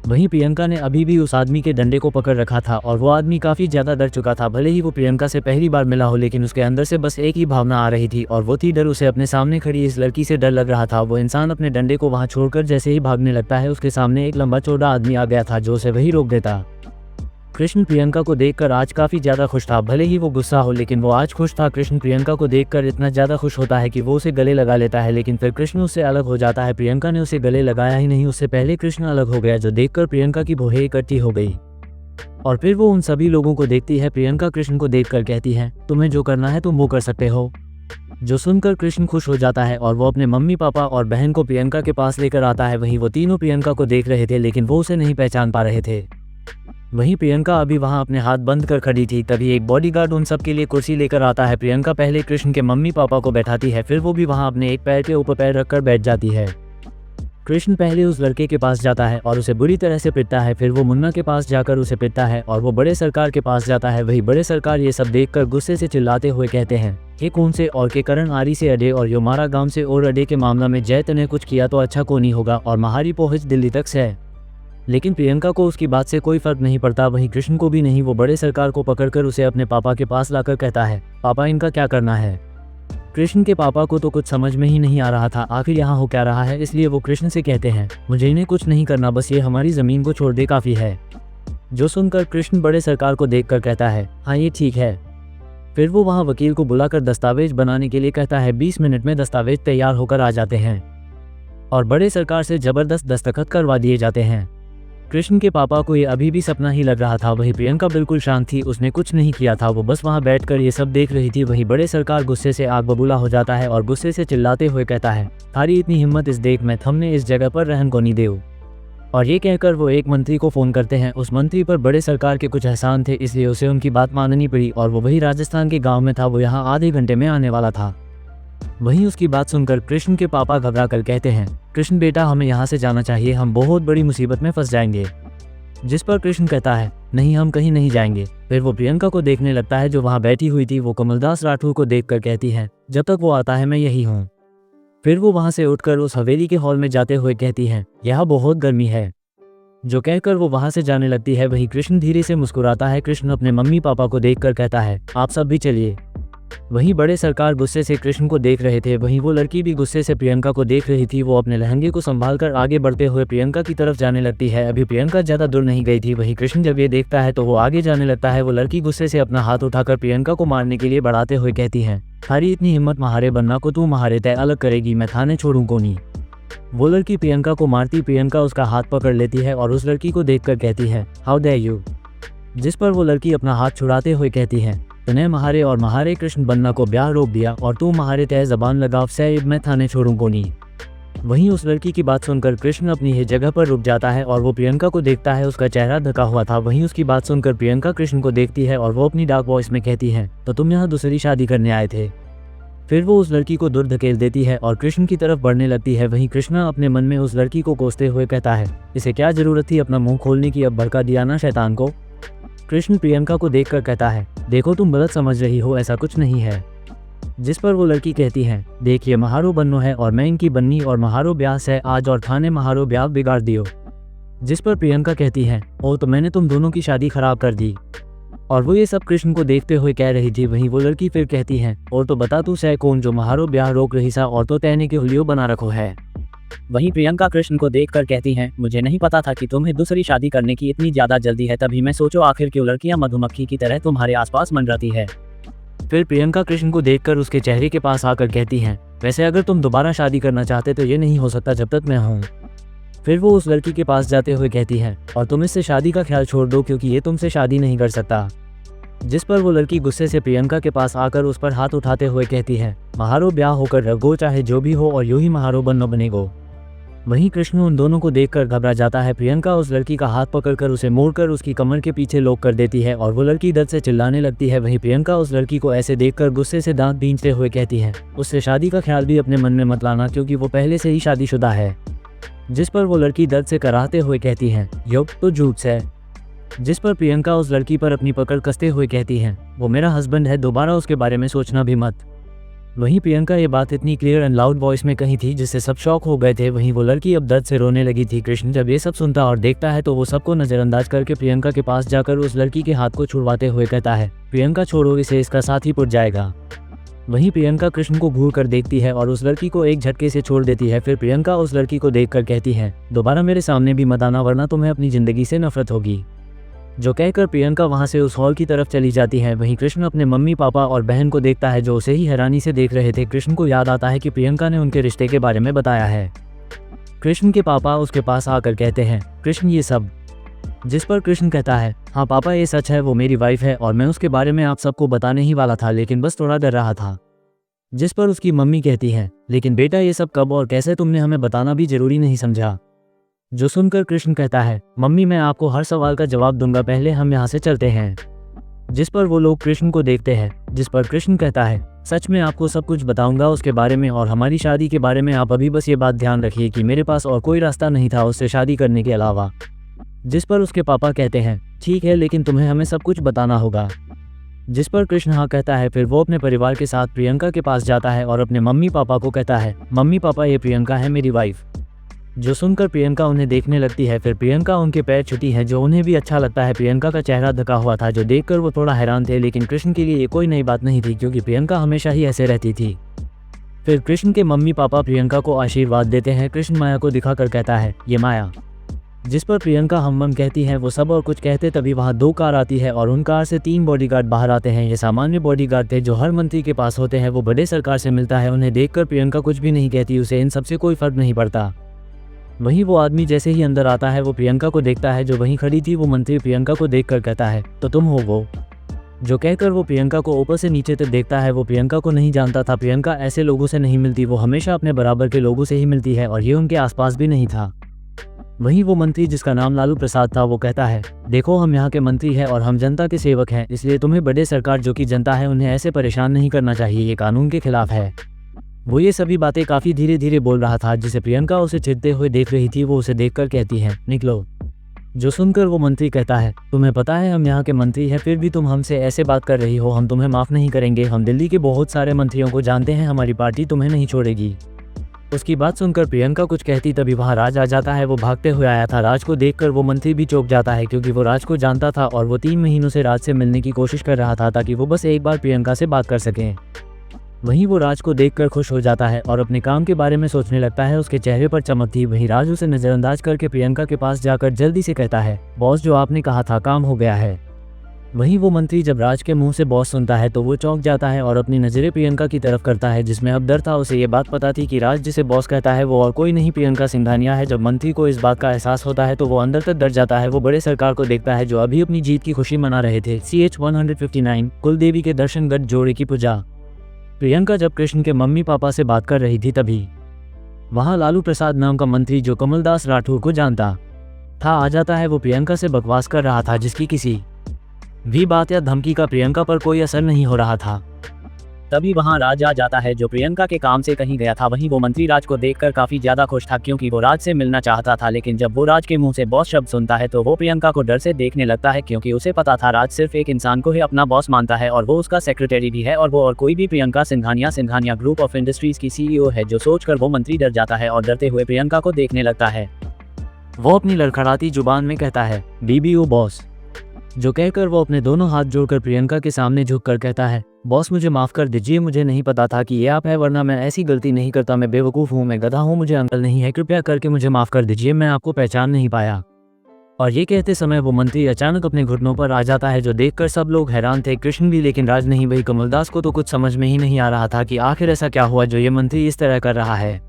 वहीं प्रियंका ने अभी भी उस आदमी के डंडे को पकड़ रखा था और वो आदमी काफ़ी ज़्यादा डर चुका था। भले ही वो प्रियंका से पहली बार मिला हो, लेकिन उसके अंदर से बस एक ही भावना आ रही थी और वो थी डर। उसे अपने सामने खड़ी इस लड़की से डर लग रहा था। वो इंसान अपने डंडे को वहाँ छोड़कर जैसे ही भागने लगता है, उसके सामने एक लंबा चौड़ा आदमी आ गया था जो उसे वही रोक देता। कृष्ण प्रियंका को देखकर आज काफ़ी ज़्यादा खुश था। भले ही वो गुस्सा हो, लेकिन वो आज खुश था। कृष्ण प्रियंका को देखकर इतना ज़्यादा खुश होता है कि वो उसे गले लगा लेता है, लेकिन फिर कृष्ण उससे अलग हो जाता है। प्रियंका ने उसे गले लगाया ही नहीं, उससे पहले कृष्ण अलग हो गया, जो देखकर प्रियंका की भौहें इकट्ठी हो गई। और फिर वो उन सभी लोगों को देखती है। प्रियंका कृष्ण को देखकर कहती है, तुम्हें जो करना है तुम वो कर सकते हो। जो सुनकर कृष्ण खुश हो जाता है और वो अपने मम्मी पापा और बहन को प्रियंका के पास लेकर आता है। वहीं वो तीनों प्रियंका को देख रहे थे, लेकिन वो उसे नहीं पहचान पा रहे थे। वहीं प्रियंका अभी वहां अपने हाथ बंद कर खड़ी थी, तभी एक बॉडीगार्ड उन सब के लिए कुर्सी लेकर आता है। प्रियंका पहले कृष्ण के मम्मी पापा को बैठाती है, फिर वो भी वहां अपने एक पैर के ऊपर पैर रखकर बैठ जाती है। कृष्ण पहले उस लड़के के पास जाता है और उसे बुरी तरह से पिटता है, फिर वो मुन्ना के पास जाकर उसे पिटता है और वो बड़े सरकार के पास जाता है। वही बड़े सरकार ये सब देखकर गुस्से से चिल्लाते हुए कहते हैं, ये कौन से और के करण आरी से अडे और योमारा गांव से और अडे के मामला में जय तने कुछ किया तो अच्छा को नहीं होगा और महारी पहुंच दिल्ली तक से है। लेकिन प्रियंका को उसकी बात से कोई फर्क नहीं पड़ता, वहीं कृष्ण को भी नहीं। वो बड़े सरकार को पकड़कर उसे अपने पापा के पास लाकर कहता है, पापा इनका क्या करना है। कृष्ण के पापा को तो कुछ समझ में ही नहीं आ रहा था आखिर यहाँ हो क्या रहा है, इसलिए वो कृष्ण से कहते हैं, मुझे इन्हें कुछ नहीं करना, बस ये हमारी ज़मीन को छोड़ दे काफ़ी है। जो सुनकर कृष्ण बड़े सरकार को देखकर कहता है, हाँ ये ठीक है। फिर वो वहाँ वकील को बुलाकर दस्तावेज बनाने के लिए कहता है। 20 मिनट में दस्तावेज तैयार होकर आ जाते हैं और बड़े सरकार से ज़बरदस्त दस्तखत करवा दिए जाते हैं। कृष्ण के पापा को ये अभी भी सपना ही लग रहा था। वही प्रियंका बिल्कुल शांत थी, उसने कुछ नहीं किया था, वो बस वहाँ बैठकर ये सब देख रही थी। वही बड़े सरकार गुस्से से आग बबूला हो जाता है और गुस्से से चिल्लाते हुए कहता है, थारी इतनी हिम्मत इस देख में थमने इस जगह पर रहन को नहीं देऊ। और ये कहकर वो एक मंत्री को फ़ोन करते हैं। उस मंत्री पर बड़े सरकार के कुछ एहसान थे, इसलिए उसे उनकी बात माननी पड़ी और वो वही राजस्थान के गाँव में था। वो यहाँ आधे घंटे में आने वाला था। वहीं उसकी बात सुनकर कृष्ण के पापा घबरा कर कहते हैं, कृष्ण बेटा हमें यहाँ से जाना चाहिए, हम बहुत बड़ी मुसीबत में फंस जाएंगे। जिस पर कृष्ण कहता है, नहीं हम कहीं नहीं जाएंगे। फिर वो प्रियंका को देखने लगता है जो वहाँ बैठी हुई थी। वो कमलदास राठौर को देखकर कहती है, जब तक वो आता है मैं यही हूँ। फिर वो वहाँ से उठकर उस हवेली के हॉल में जाते हुए कहती है, यहाँ बहुत गर्मी है। जो कहकर वो वहाँ से जाने लगती है। वहीं कृष्ण धीरे से मुस्कुराता है। कृष्ण अपने मम्मी पापा को देखकर कहता है, आप सब भी चलिए। वहीं बड़े सरकार गुस्से से कृष्ण को देख रहे थे, वहीं वो लड़की भी गुस्से से प्रियंका को देख रही थी। वो अपने लहंगे को संभालकर आगे बढ़ते हुए प्रियंका की तरफ जाने लगती है। अभी प्रियंका ज़्यादा दूर नहीं गई थी। वहीं कृष्ण जब ये देखता है तो वो आगे जाने लगता है। वो लड़की गुस्से से अपना हाथ उठाकर प्रियंका को मारने के लिए बढ़ाते हुए कहती है, थारी इतनी हिम्मत महारे बनना को तू महारे तय अलग करेगी, मैं थाने छोड़ूं को नहीं। वो लड़की प्रियंका को मारती। प्रियंका उसका हाथ पकड़ लेती है और उस लड़की को देखकर कहती है, हाउ डेयर यू। जिस पर वो लड़की अपना हाथ छुड़ाते हुए कहती है, तने महारे और महारे कृष्ण बनना को ब्याह रोक दिया और तू महारे तय जबान लगाव से मैं थाने छोड़ूं को नहीं। वहीं उस लड़की की बात सुनकर कृष्ण अपनी ही जगह पर रुक जाता है और वो प्रियंका को देखता है। उसका चेहरा ढका हुआ था। वहीं उसकी बात सुनकर प्रियंका कृष्ण को देखती है और वो अपनी डार्क वॉइस में कहती है, तो तुम यहाँ दूसरी शादी करने आए थे। फिर वो उस लड़की को दूर धकेल देती है और कृष्ण की तरफ बढ़ने लगती है। वहीं कृष्णा अपने मन में उस लड़की को कोसते हुए कहता है, इसे क्या जरूरत थी अपना मुंह खोलने की, अब भड़का दिया ना शैतान को। कृष्ण प्रियंका को देखकर कहता है, देखो तुम गलत समझ रही हो, ऐसा कुछ नहीं है। जिस पर वो लड़की कहती है, देखिए महारो बन्नो है और मैं इनकी बन्नी और महारो ब्यास है आज और थाने महारो ब्याह बिगाड़ दियो। जिस पर प्रियंका कहती है, ओ तो मैंने तुम दोनों की शादी खराब कर दी। और वो ये सब कृष्ण को देखते हुए कह रही थी। वहीं वो लड़की फिर कहती है, और तो बता तू सह कौन जो महारो ब्याह रोक रही सा और तो तैने के हुलियो बना रखो है। वहीं प्रियंका कृष्ण को देखकर कहती हैं, मुझे नहीं पता था कि तुम्हें दूसरी शादी करने की इतनी ज्यादा जल्दी है, तभी मैं सोचो आखिर क्यों लड़कियां मधुमक्खी की तरह तुम्हारे आसपास मंडराती है। फिर प्रियंका कृष्ण को देखकर उसके चेहरे के पास आकर कहती हैं, वैसे अगर तुम दोबारा शादी करना चाहते तो ये नहीं हो सकता जब तक मैं हूँ। फिर वो उस लड़की के पास जाते हुए कहती है, और तुम इससे शादी का ख्याल छोड़ दो क्योंकि ये तुमसे शादी नहीं कर सकता। जिस पर वो लड़की गुस्से से प्रियंका के पास आकर उस पर हाथ उठाते हुए कहती है, महारो ब्याह होकर रगो चाहे जो भी हो और यूं ही महारो बन्नो बनेगो। वहीं कृष्ण उन दोनों को देखकर घबरा जाता है। प्रियंका उस लड़की का हाथ पकड़कर उसे मोड़कर उसकी कमर के पीछे लॉक कर देती है और वो लड़की दर्द से चिल्लाने लगती है। वहीं प्रियंका उस लड़की को ऐसे देखकर गुस्से से दांत भींचते हुए कहती है, उससे शादी का ख्याल भी अपने मन में मत लाना क्योंकि वो पहले से ही शादीशुदा है। जिस पर वो लड़की दर्द से कराहते हुए कहती है, यो तो झूठ से। जिस पर प्रियंका उस लड़की पर अपनी पकड़ कसते हुए कहती है, वो मेरा हस्बैंड है, दोबारा उसके बारे में सोचना भी मत। वहीं प्रियंका ये बात इतनी क्लियर एंड लाउड वॉइस में कही थी जिससे सब शॉक हो गए थे। वहीं वो लड़की अब दर्द से रोने लगी थी। कृष्ण जब ये सब सुनता और देखता है तो वो सबको नजरअंदाज करके प्रियंका के पास जाकर उस लड़की के हाथ को छुड़वाते हुए कहता है, प्रियंका छोड़ो इसे, इसका साथ ही पुट जाएगा। वहीं प्रियंका कृष्ण को घूर कर देखती है और उस लड़की को एक झटके से छोड़ देती है। फिर प्रियंका उस लड़की को देखकर कहती है, दोबारा मेरे सामने भी मत आना वरना तुम्हें अपनी जिंदगी से नफरत होगी। जो कहकर प्रियंका वहां से उस हॉल की तरफ चली जाती है। वहीं कृष्ण अपने मम्मी पापा और बहन को देखता है जो उसे ही हैरानी से देख रहे थे। कृष्ण को याद आता है कि प्रियंका ने उनके रिश्ते के बारे में बताया है। कृष्ण के पापा उसके पास आकर कहते हैं, कृष्ण ये सब। जिस पर कृष्ण कहता है, हाँ पापा ये सच है, वो मेरी वाइफ है और मैं उसके बारे में आप सबको बताने ही वाला था लेकिन बस थोड़ा डर रहा था। जिस पर उसकी मम्मी कहती है, लेकिन बेटा ये सब कब और कैसे तुमने हमें बताना भी जरूरी नहीं समझा। जो सुनकर कृष्ण कहता है, मम्मी मैं आपको हर सवाल का जवाब दूंगा, पहले हम यहाँ से चलते हैं। जिस पर वो लोग कृष्ण को देखते हैं, जिस पर कृष्ण कहता है, सच में आपको सब कुछ बताऊंगा उसके बारे में और हमारी शादी के बारे में। आप अभी बस ये बात ध्यान रखिए कि मेरे पास और कोई रास्ता नहीं था उससे शादी करने के अलावा। जिस पर उसके पापा कहते हैं, ठीक है लेकिन तुम्हें हमें सब कुछ बताना होगा। जिस पर कृष्ण हाँ कहता है। फिर वो अपने परिवार के साथ प्रियंका के पास जाता है और अपने मम्मी पापा को कहता है, मम्मी पापा ये प्रियंका है मेरी वाइफ। जो सुनकर प्रियंका उन्हें देखने लगती है। फिर प्रियंका उनके पैर छूती है जो उन्हें भी अच्छा लगता है। प्रियंका का चेहरा ढका हुआ था जो देखकर वो थोड़ा हैरान थे, लेकिन कृष्ण के लिए ये कोई नई बात नहीं थी क्योंकि प्रियंका हमेशा ही ऐसे रहती थी। फिर कृष्ण के मम्मी पापा प्रियंका को आशीर्वाद देते हैं। कृष्ण माया को दिखाकर कहता है, ये माया। जिस पर प्रियंका हम कहती है। वो सब और कुछ कहते तभी वहाँ 2 कार आती है और उन कार से 3 बॉडीगार्ड बाहर आते हैं। ये सामान्य बॉडीगार्ड थे जो हर मंत्री के पास होते हैं। वो बड़े सरकार से मिलता है। उन्हें देखकर प्रियंका कुछ भी नहीं कहती, उसे इन सबसे कोई फर्क नहीं पड़ता। वहीं वो आदमी जैसे ही अंदर आता है वो प्रियंका को देखता है जो वहीं खड़ी थी। वो मंत्री प्रियंका को देखकर कहता है, तो तुम हो वो। जो कहकर वो प्रियंका को ऊपर से नीचे तक देखता है। वो प्रियंका को नहीं जानता था। प्रियंका ऐसे लोगों से नहीं मिलती, वो हमेशा अपने बराबर के लोगों से ही मिलती है और ये उनके आसपास भी नहीं था। वहीं वो मंत्री जिसका नाम लालू प्रसाद था वो कहता है, देखो हम यहाँ के मंत्री हैं और हम जनता के सेवक हैं, इसलिए तुम्हें बड़े सरकार जो कि जनता है उन्हें ऐसे परेशान नहीं करना चाहिए, ये कानून के खिलाफ है। वो ये सभी बातें काफ़ी धीरे धीरे बोल रहा था जिसे प्रियंका उसे चिढ़ते हुए देख रही थी। वो उसे देखकर कहती है, निकलो। जो सुनकर वो मंत्री कहता है, तुम्हें पता है हम यहाँ के मंत्री हैं फिर भी तुम हमसे ऐसे बात कर रही हो, हम तुम्हें माफ़ नहीं करेंगे। हम दिल्ली के बहुत सारे मंत्रियों को जानते हैं, हमारी पार्टी तुम्हें नहीं छोड़ेगी। उसकी बात सुनकर प्रियंका कुछ कहती तभी वहाँ राज आ जाता है। वो भागते हुए आया था। राज को देखकर वो मंत्री भी चौंक जाता है क्योंकि वो राज को जानता था और वो 3 महीनों से राज से मिलने की कोशिश कर रहा था ताकि वो बस एक बार प्रियंका से बात कर सकें। वहीं वो राज को देखकर खुश हो जाता है और अपने काम के बारे में सोचने लगता है। उसके चेहरे पर चमक थी। वहीं राज उसे नज़रअंदाज करके प्रियंका के पास जाकर जल्दी से कहता है, बॉस जो आपने कहा था काम हो गया है। वहीं वो मंत्री जब राज के मुंह से बॉस सुनता है तो वो चौंक जाता है और अपनी नज़रें प्रियंका की तरफ करता है जिसमें अब डर था। उसे ये बात पता थी कि राज जिसे बॉस कहता है वो और कोई नहीं प्रियंका सिंघानिया है। जब मंत्री को इस बात का एहसास होता है तो वो अंदर तक डर जाता है। वो बड़े सरकार को देखता है जो अभी अपनी जीत की खुशी मना रहे थे। CH 159 कुलदेवी के दर्शनगढ़ जोड़े की पूजा। प्रियंका जब कृष्ण के मम्मी पापा से बात कर रही थी तभी वहाँ लालू प्रसाद नाम का मंत्री जो कमलदास राठौर को जानता था आ जाता है। वो प्रियंका से बकवास कर रहा था जिसकी किसी भी बात या धमकी का प्रियंका पर कोई असर नहीं हो रहा था। तभी वहाँ राज आ जाता है जो प्रियंका के काम से कहीं गया था। वहीं वो मंत्री राज को देखकर काफी ज्यादा खुश था क्योंकि वो राज से मिलना चाहता था, लेकिन जब वो राज के मुंह से बॉस शब्द सुनता है तो वो प्रियंका को डर से देखने लगता है क्योंकि उसे पता था राज सिर्फ एक इंसान को ही अपना बॉस मानता है और वो उसका सेक्रेटरी भी है और वो और कोई भी Priyanka Singhania group of industries की CEO है। जो सोचकर वो मंत्री डर जाता है और डरते हुए प्रियंका को देखने लगता है। वो अपनी लड़खड़ाती जुबान में कहता है, BBO बॉस। जो कहकर वो अपने दोनों हाथ जोड़कर प्रियंका के सामने झुककर कहता है, बॉस मुझे माफ़ कर दीजिए, मुझे नहीं पता था कि ये आप है, वरना मैं ऐसी गलती नहीं करता। मैं बेवकूफ़ हूँ, मैं गधा हूँ, मुझे अंकल नहीं है, कृपया करके मुझे माफ़ कर दीजिए, मैं आपको पहचान नहीं पाया। और ये कहते समय वो मंत्री अचानक अपने घुटनों पर आ जाता है जो देखकर सब लोग हैरान थे, कृष्ण भी, लेकिन राज नहीं। वही कमलदास को तो कुछ समझ में ही नहीं आ रहा था कि आखिर ऐसा क्या हुआ जो ये मंत्री इस तरह कर रहा है।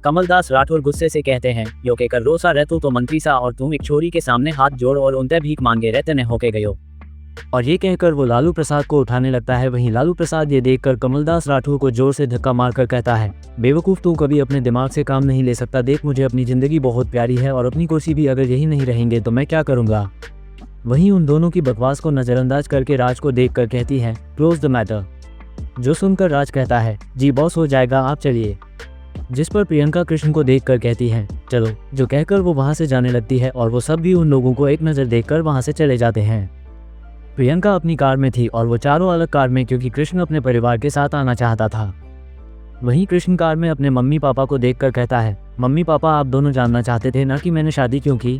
कमलदास राठौर गुस्से से कहते हैं, यो के कर रोसा रहतु तो मंत्री सा और तुम एक छोरी के सामने हाथ जोड़ और उनते भीख मांगे रहते न होके गयो। और ये कहकर वो लालू प्रसाद को उठाने लगता है। वहीं लालू प्रसाद ये देखकर कमलदास राठौर को जोर से धक्का मारकर कहता है, बेवकूफ़ तू कभी अपने दिमाग से काम नहीं ले सकता। देख मुझे अपनी ज़िंदगी बहुत प्यारी है और अपनी कुर्सी भी अगर यही नहीं रहेंगे तो मैं क्या करूँगा। वहीं उन दोनों की बकवास को नज़रअंदाज करके राज को देख कर कहती है, क्लोज द मैटर। जो सुनकर राज कहता है, जी बॉस हो जाएगा, आप चलिए। जिस पर प्रियंका कृष्ण को देखकर कहती है, चलो। जो कहकर वो वहाँ से जाने लगती है और वो सब भी उन लोगों को एक नज़र देखकर वहाँ से चले जाते हैं। प्रियंका अपनी कार में थी और वो चारों अलग कार में क्योंकि कृष्ण अपने परिवार के साथ आना चाहता था। वहीं कृष्ण कार में अपने मम्मी पापा को देखकर कहता है, मम्मी पापा आप दोनों जानना चाहते थे ना कि मैंने शादी क्यों की।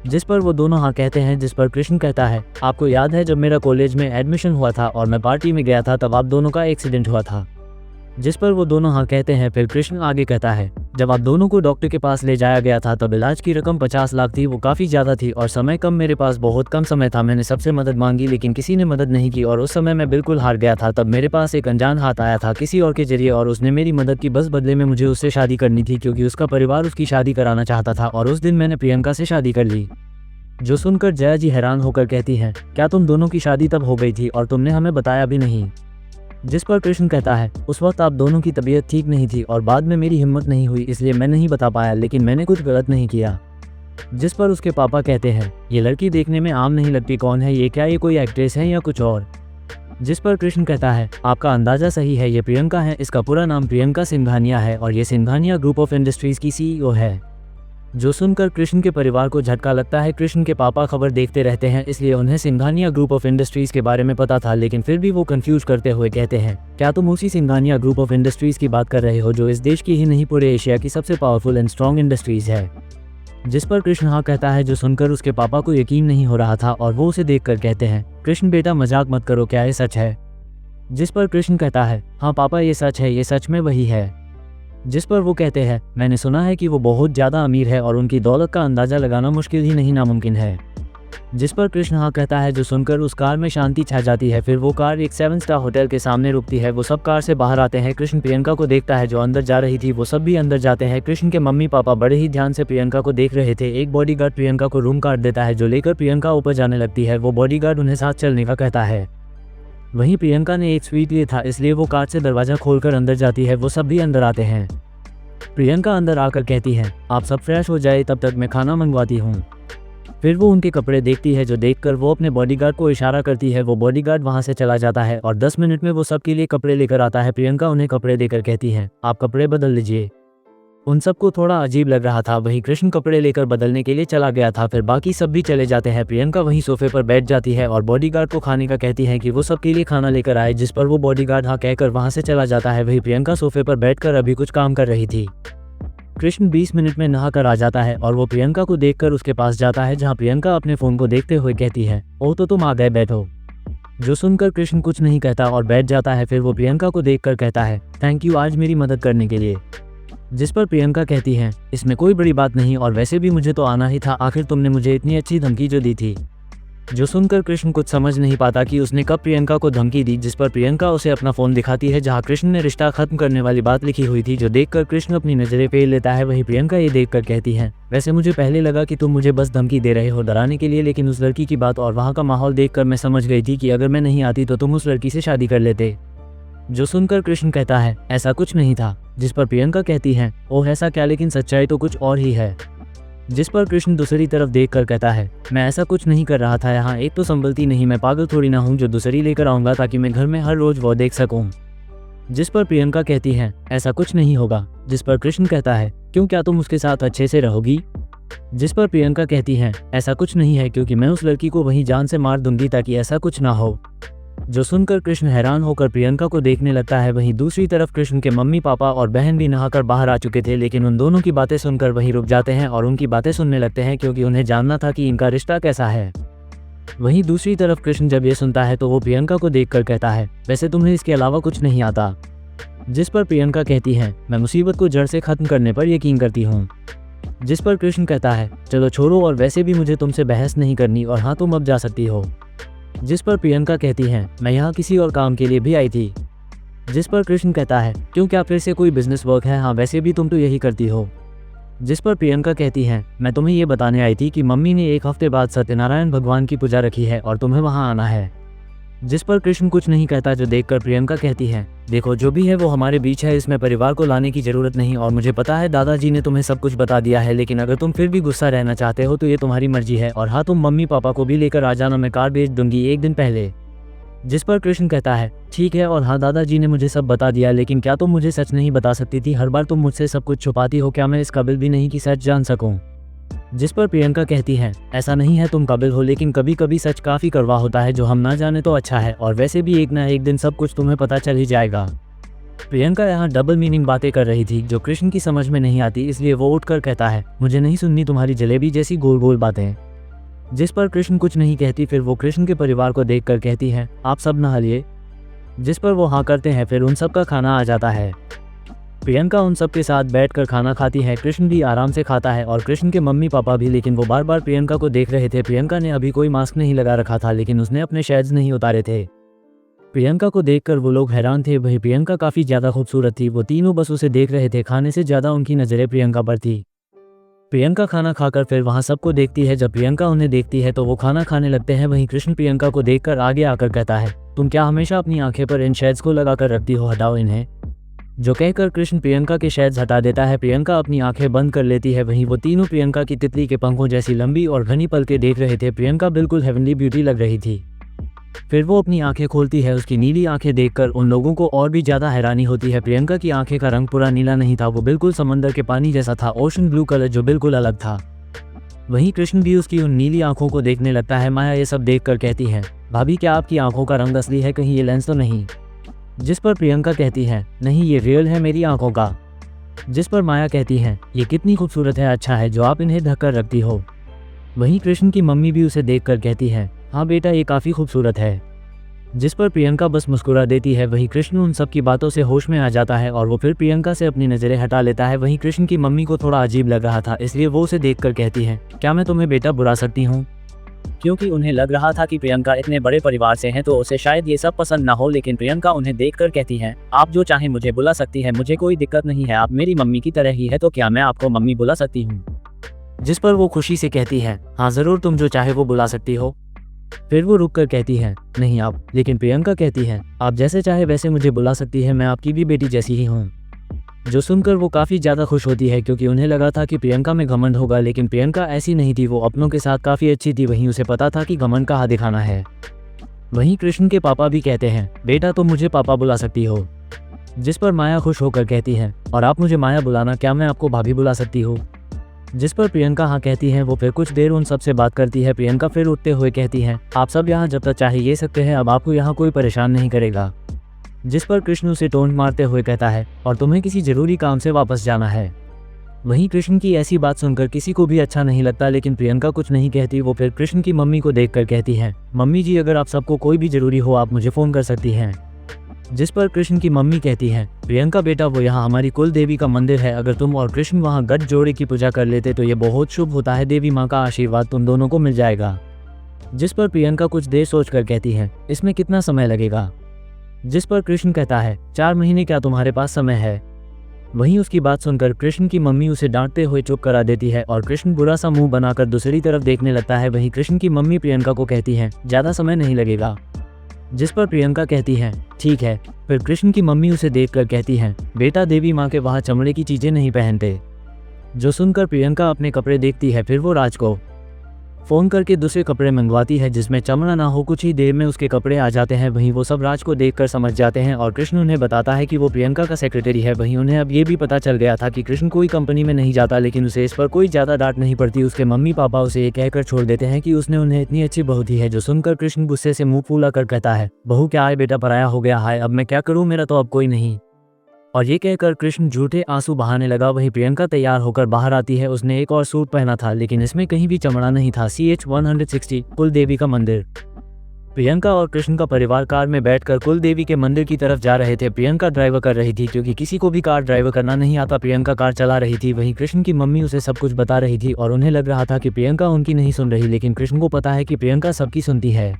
जिस पर वो दोनों हाँ कहते हैं। जिस पर कृष्ण कहता है, आपको याद है जब मेरा कॉलेज में एडमिशन हुआ था और मैं पार्टी में गया था तब आप दोनों का एक्सीडेंट हुआ था। जिस पर वो दोनों हाँ कहते हैं। फिर कृष्ण आगे कहता है, जब आप दोनों को डॉक्टर के पास ले जाया गया था तब इलाज की रकम 50 लाख थी। वो काफ़ी ज़्यादा थी और समय कम, मेरे पास बहुत कम समय था। मैंने सबसे मदद मांगी लेकिन किसी ने मदद नहीं की और उस समय मैं बिल्कुल हार गया था। तब मेरे पास एक अनजान हाथ आया था किसी और के जरिए और उसने मेरी मदद की। बस बदले में मुझे उससे शादी करनी थी क्योंकि उसका परिवार उसकी शादी कराना चाहता था और उस दिन मैंने प्रियंका से शादी कर ली। जो सुनकर जया जी हैरान होकर कहती हैं, क्या तुम दोनों की शादी तब हो गई थी और तुमने हमें बताया भी नहीं। जिस पर कृष्ण कहता है, उस वक्त आप दोनों की तबीयत ठीक नहीं थी और बाद में मेरी हिम्मत नहीं हुई इसलिए मैं नहीं बता पाया, लेकिन मैंने कुछ गलत नहीं किया। जिस पर उसके पापा कहते हैं, ये लड़की देखने में आम नहीं लगती, कौन है ये, क्या ये कोई एक्ट्रेस है या कुछ और। जिस पर कृष्ण कहता है, आपका अंदाज़ा सही है, ये प्रियंका है, इसका पूरा नाम प्रियंका सिंघानिया है और ये सिंघानिया ग्रुप ऑफ इंडस्ट्रीज़ की CEO है। जो सुनकर कृष्ण के परिवार को झटका लगता है। कृष्ण के पापा खबर देखते रहते हैं, इसलिए उन्हें सिंघानिया ग्रुप ऑफ इंडस्ट्रीज़ के बारे में पता था, लेकिन फिर भी वो कंफ्यूज करते हुए कहते हैं, क्या तुम उसी सिंघानिया ग्रुप ऑफ इंडस्ट्रीज़ की बात कर रहे हो जो इस देश की ही नहीं पूरे एशिया की सबसे पावरफुल एंड स्ट्रॉन्ग इंडस्ट्रीज़ है। जिस पर कृष्ण हाँ कहता है, जो सुनकर उसके पापा को यकीन नहीं हो रहा था और वो उसे देखकर कहते हैं, कृष्ण बेटा मजाक मत करो, क्या ये सच है। जिस पर कृष्ण कहता है, हाँ पापा ये सच है, ये सच में वही है। जिस पर वो कहते हैं, मैंने सुना है कि वो बहुत ज़्यादा अमीर है और उनकी दौलत का अंदाज़ा लगाना मुश्किल ही नहीं नामुमकिन है। जिस पर कृष्ण हाँ कहता है, जो सुनकर उस कार में शांति छा जाती है। फिर वो कार एक 7 स्टार होटल के सामने रुकती है। वो सब कार से बाहर आते हैं। कृष्ण प्रियंका को देखता है जो अंदर जा रही थी, वो सब भी अंदर जाते हैं। कृष्ण के मम्मी पापा बड़े ही ध्यान से प्रियंका को देख रहे थे। एक बॉडीगार्ड प्रियंका को रूम कार्ड देता है जो लेकर प्रियंका ऊपर जाने लगती है। वो बॉडीगार्ड उन्हें साथ चलने का कहता है। वहीं प्रियंका ने एक स्वीट लिया था, इसलिए वो कार से दरवाज़ा खोलकर अंदर जाती है। वो सब भी अंदर आते हैं। प्रियंका अंदर आकर कहती है, आप सब फ्रेश हो जाए, तब तक मैं खाना मंगवाती हूँ। फिर वो उनके कपड़े देखती है, जो देखकर वो अपने बॉडीगार्ड को इशारा करती है। वो बॉडीगार्ड वहाँ से चला जाता है और 10 मिनट में वो सबके लिए कपड़े लेकर आता है। प्रियंका उन्हें कपड़े देकर कहती है, आप कपड़े बदल लीजिए। उन सबको थोड़ा अजीब लग रहा था। वहीं कृष्ण कपड़े लेकर बदलने के लिए चला गया था। फिर बाकी सब भी चले जाते हैं। प्रियंका वहीं सोफे पर बैठ जाती है और बॉडीगार्ड को खाने का कहती है कि वो सबके लिए खाना लेकर आए। जिस पर वो बॉडीगार्ड हाँ कहकर वहाँ से चला जाता है। वहीं प्रियंका सोफे पर बैठकर अभी कुछ काम कर रही थी। कृष्ण 20 मिनट में नहा कर आ जाता है और वो प्रियंका को देखकर उसके पास जाता है, जहाँ प्रियंका अपने फ़ोन को देखते हुए कहती है, ओह तो तुम आ गए, बैठो। जो सुनकर कृष्ण कुछ नहीं कहता और बैठ जाता है। फिर वो प्रियंका को देखकर कहता है, थैंक यू आज मेरी मदद करने के लिए। जिस पर प्रियंका कहती है, इसमें कोई बड़ी बात नहीं और वैसे भी मुझे तो आना ही था, आखिर तुमने मुझे इतनी अच्छी धमकी जो दी थी। जो सुनकर कृष्ण कुछ समझ नहीं पाता कि उसने कब प्रियंका को धमकी दी। जिस पर प्रियंका उसे अपना फ़ोन दिखाती है, जहां कृष्ण ने रिश्ता खत्म करने वाली बात लिखी हुई थी, जो देखकर कृष्ण अपनी नज़रें फेर लेता है। वहीं प्रियंका ये देखकर कहती है, वैसे मुझे पहले लगा कि तुम मुझे बस धमकी दे रहे हो डराने के लिए, लेकिन उस लड़की की बात और वहाँ का माहौल देखकर मैं समझ गई थी कि अगर मैं नहीं आती तो तुम उस लड़की से शादी कर लेते। जो सुनकर कृष्ण कहता है, ऐसा कुछ नहीं था। जिस पर प्रियंका कहती है, ओह ऐसा क्या, लेकिन सच्चाई तो कुछ और ही है। जिस पर कृष्ण दूसरी तरफ देखकर कहता है, मैं ऐसा कुछ नहीं कर रहा था, यहाँ एक तो संभलती नहीं, मैं पागल थोड़ी ना हूँ जो दूसरी लेकर आऊँगा ताकि मैं घर में हर रोज वो देख सकूँ। जिस पर प्रियंका कहती है, ऐसा कुछ नहीं होगा। जिस पर कृष्ण कहता है, क्यों, क्या तुम उसके साथ अच्छे से रहोगी। जिस पर प्रियंका कहती है, ऐसा कुछ नहीं है, क्योंकि मैं उस लड़की को वहीं जान से मार दूंगी ताकि ऐसा कुछ ना हो। जो सुनकर कृष्ण हैरान होकर प्रियंका को देखने लगता है। वहीं दूसरी तरफ कृष्ण के मम्मी पापा और बहन भी नहाकर बाहर आ चुके थे, लेकिन उन दोनों की बातें सुनकर वहीं रुक जाते हैं और उनकी बातें सुनने लगते हैं, क्योंकि उन्हें जानना था कि इनका रिश्ता कैसा है। वहीं दूसरी तरफ कृष्ण जब ये सुनता है तो वो प्रियंका को देखकर कहता है, वैसे तुम्हें इसके अलावा कुछ नहीं आता। जिस पर प्रियंका कहती है, मैं मुसीबत को जड़ से खत्म करने पर यकीन करती हूँ। जिस पर कृष्ण कहता है, चलो छोड़ो, और वैसे भी मुझे तुमसे बहस नहीं करनी, और हाँ तुम अब जा सकती हो। जिस पर प्रियंका कहती है, मैं यहाँ किसी और काम के लिए भी आई थी। जिस पर कृष्ण कहता है, क्यों, क्या फिर से कोई बिजनेस वर्क है, हाँ वैसे भी तुम तो यही करती हो। जिस पर प्रियंका कहती है, मैं तुम्हें ये बताने आई थी कि मम्मी ने 1 हफ्ते बाद सत्यनारायण भगवान की पूजा रखी है और तुम्हें वहाँ आना है। जिस पर कृष्ण कुछ नहीं कहता, जो देखकर प्रियंका कहती है, देखो जो भी है वो हमारे बीच है, इसमें परिवार को लाने की ज़रूरत नहीं, और मुझे पता है दादाजी ने तुम्हें सब कुछ बता दिया है, लेकिन अगर तुम फिर भी गुस्सा रहना चाहते हो तो ये तुम्हारी मर्जी है, और हाँ तुम मम्मी पापा को भी लेकर आ जाना, मैं कार भेज दूंगी 1 दिन पहले। जिस पर कृष्ण कहता है, ठीक है, और हाँ दादाजी ने मुझे सब बता दिया, लेकिन क्या तुम मुझे सच नहीं बता सकती थी, हर बार तुम मुझसे सब कुछ छुपाती हो, क्या मैं इस काबिल भी नहीं कि सच जान सकूँ। जिस पर प्रियंका कहती है, ऐसा नहीं है, तुम काबिल हो, लेकिन कभी कभी सच काफ़ी कड़वा होता है, जो हम ना जाने तो अच्छा है, और वैसे भी एक ना एक दिन सब कुछ तुम्हें पता चल ही जाएगा। प्रियंका यहाँ डबल मीनिंग बातें कर रही थी जो कृष्ण की समझ में नहीं आती, इसलिए वो उठकर कहता है, मुझे नहीं सुननी तुम्हारी जलेबी जैसी गोल गोल बातें। जिस पर कृष्ण कुछ नहीं कहती। फिर वो कृष्ण के परिवार को देखकर कहती है, आप सब नहा लिए। जिस पर वो हाँ करते हैं। फिर उन सब का खाना आ जाता है। प्रियंका उन सब के साथ बैठकर खाना खाती है। कृष्ण भी आराम से खाता है और कृष्ण के मम्मी पापा भी, लेकिन वो बार बार प्रियंका को देख रहे थे। प्रियंका ने अभी कोई मास्क नहीं लगा रखा था, लेकिन उसने अपने शेड्स नहीं उतारे थे। प्रियंका को देखकर वो लोग हैरान थे। वही प्रियंका काफ़ी ज़्यादा खूबसूरत थी। वो तीनों बस उसे देख रहे थे। खाने से ज़्यादा उनकी नज़रें प्रियंका पर थी। प्रियंका खाना खाकर फिर वहाँ सबको देखती है। जब प्रियंका उन्हें देखती है तो वो खाना खाने लगते हैं। वहीं कृष्ण प्रियंका को देखकर आगे आकर कहता है, तुम क्या हमेशा अपनी आंखें पर इन शेड्स को लगाकर रखती हो, हटाओ इन्हें। जो कहकर कृष्ण प्रियंका के शेड्स हटा देता है। प्रियंका अपनी आंखें बंद कर लेती है। वहीं वो तीनों प्रियंका की तितली के पंखों जैसी लंबी और घनी पलकें देख रहे थे। प्रियंका बिल्कुल हेवनली ब्यूटी लग रही थी। फिर वो अपनी आंखें खोलती है। उसकी नीली आंखें देखकर उन लोगों को और भी ज़्यादा हैरानी होती है। प्रियंका की आंखें का रंग पूरा नीला नहीं था, वो बिल्कुल समंदर के पानी जैसा था, ओशन ब्लू कलर, जो बिल्कुल अलग था। वहीं कृष्ण भी उसकी उन नीली आंखों को देखने लगता है। माया ये सब देखकर कहती है, भाभी क्या आपकी आंखों का रंग असली है, कहीं ये लेंस तो नहीं? जिस पर प्रियंका कहती है, नहीं ये रियल है मेरी आंखों का। जिस पर माया कहती है, ये कितनी खूबसूरत है, अच्छा है जो आप इन्हें ढककर रखती हो। वहीं कृष्ण की मम्मी भी उसे देखकर कहती है, हाँ बेटा ये काफ़ी खूबसूरत है। जिस पर प्रियंका बस मुस्कुरा देती है। वहीं कृष्ण उन सब की बातों से होश में आ जाता है और वो फिर प्रियंका से अपनी नज़रें हटा लेता है। वहीं कृष्ण की मम्मी को थोड़ा अजीब लग रहा था, इसलिए वो उसे देखकर कहती है, क्या मैं तुम्हें बेटा बुला सकती हूँ? क्योंकि उन्हें लग रहा था कि प्रियंका इतने बड़े परिवार से हैं तो उसे शायद ये सब पसंद ना हो। लेकिन प्रियंका उन्हें देखकर कहती है, आप जो चाहे मुझे बुला सकती है, मुझे कोई दिक्कत नहीं है, आप मेरी मम्मी की तरह ही है, तो क्या मैं आपको मम्मी बुला सकती हूँ? जिस पर वो खुशी से कहती है, हाँ ज़रूर, तुम जो चाहे वो बुला सकती हो। फिर वो रुक कर कहती है, नहीं आप। लेकिन प्रियंका कहती है, आप जैसे चाहे वैसे मुझे बुला सकती है, मैं आपकी भी बेटी जैसी ही हूँ। जो सुनकर वो काफ़ी ज़्यादा खुश होती है, क्योंकि उन्हें लगा था कि प्रियंका में घमंड होगा, लेकिन प्रियंका ऐसी नहीं थी, वो अपनों के साथ काफ़ी अच्छी थी। वहीं उसे पता था कि घमंड कहाँ दिखाना है। वहीं कृष्ण के पापा भी कहते हैं, बेटा तुम मुझे पापा बुला सकती हो। जिस पर माया खुश होकर कहती है, और आप मुझे माया बुलाना, क्या मैं आपको भाभी बुला सकती हूँ? जिस पर प्रियंका हाँ कहती है। वो फिर कुछ देर उन सब से बात करती है। प्रियंका फिर उठते हुए कहती है, आप सब यहाँ जब तक चाहे ये सकते हैं, अब आपको यहाँ कोई परेशान नहीं करेगा। जिस पर कृष्ण उसे टोंट मारते हुए कहता है, और तुम्हें किसी जरूरी काम से वापस जाना है। वहीं कृष्ण की ऐसी बात सुनकर किसी को भी अच्छा नहीं लगता, लेकिन प्रियंका कुछ नहीं कहती। वो फिर कृष्ण की मम्मी को देखकर कहती है, मम्मी जी अगर आप सबको कोई भी जरूरी हो आप मुझे फ़ोन कर सकती हैं। जिस पर कृष्ण की मम्मी कहती है, प्रियंका बेटा वो यहाँ हमारी कुल देवी का मंदिर है, अगर तुम और कृष्ण वहाँ गठ जोड़े की पूजा कर लेते तो ये बहुत शुभ होता है, देवी माँ का आशीर्वाद तुम दोनों को मिल जाएगा। जिस पर प्रियंका कुछ देर सोचकर कहती है, इसमें कितना समय लगेगा? जिस पर कृष्ण कहता है, 4 महीने, क्या तुम्हारे पास समय है? वहीं उसकी बात सुनकर कृष्ण की मम्मी उसे डांटते हुए चुप करा देती है और कृष्ण बुरा सा मुंह बनाकर दूसरी तरफ देखने लगता है। वहीं कृष्ण की मम्मी प्रियंका को कहती है, ज़्यादा समय नहीं लगेगा। जिस पर प्रियंका कहती है, ठीक है। फिर कृष्ण की मम्मी उसे देखकर कहती है, बेटा देवी माँ के वहाँ चमड़े की चीज़ें नहीं पहनते। जो सुनकर प्रियंका अपने कपड़े देखती है। फिर वो राज को फ़ोन करके दूसरे कपड़े मंगवाती है जिसमें चमड़ा ना हो। कुछ ही देर में उसके कपड़े आ जाते हैं। वहीं वो सब राज को देखकर समझ जाते हैं और कृष्ण उन्हें बताता है कि वो प्रियंका का सेक्रेटरी है। वहीं उन्हें अब ये भी पता चल गया था कि कृष्ण कोई कंपनी में नहीं जाता, लेकिन उसे इस पर कोई ज़्यादा डांट नहीं पड़ती। उसके मम्मी पापा उसे ये कहकर छोड़ देते हैं कि उसने उन्हें इतनी अच्छी बहू दी है। जो सुनकर कृष्ण गुस्से से मुँह फूला कर कहता है, बहू क्या है बेटा, पराया हो गया है, अब मैं क्या करूँ, मेरा तो अब कोई नहीं। और ये कहकर कृष्ण झूठे आंसू बहाने लगा। वहीं प्रियंका तैयार होकर बाहर आती है। उसने एक और सूट पहना था, लेकिन इसमें कहीं भी चमड़ा नहीं था। CH 160 कुल देवी का मंदिर। प्रियंका और कृष्ण का परिवार कार में बैठकर कुल देवी के मंदिर की तरफ जा रहे थे। प्रियंका ड्राइवर कर रही थी, क्योंकि किसी को भी कार ड्राइवर करना नहीं आता। प्रियंका कार चला रही थी। वहीं कृष्ण की मम्मी उसे सब कुछ बता रही थी और उन्हें लग रहा था कि प्रियंका उनकी नहीं सुन रही, लेकिन कृष्ण को पता है कि प्रियंका सबकी सुनती है।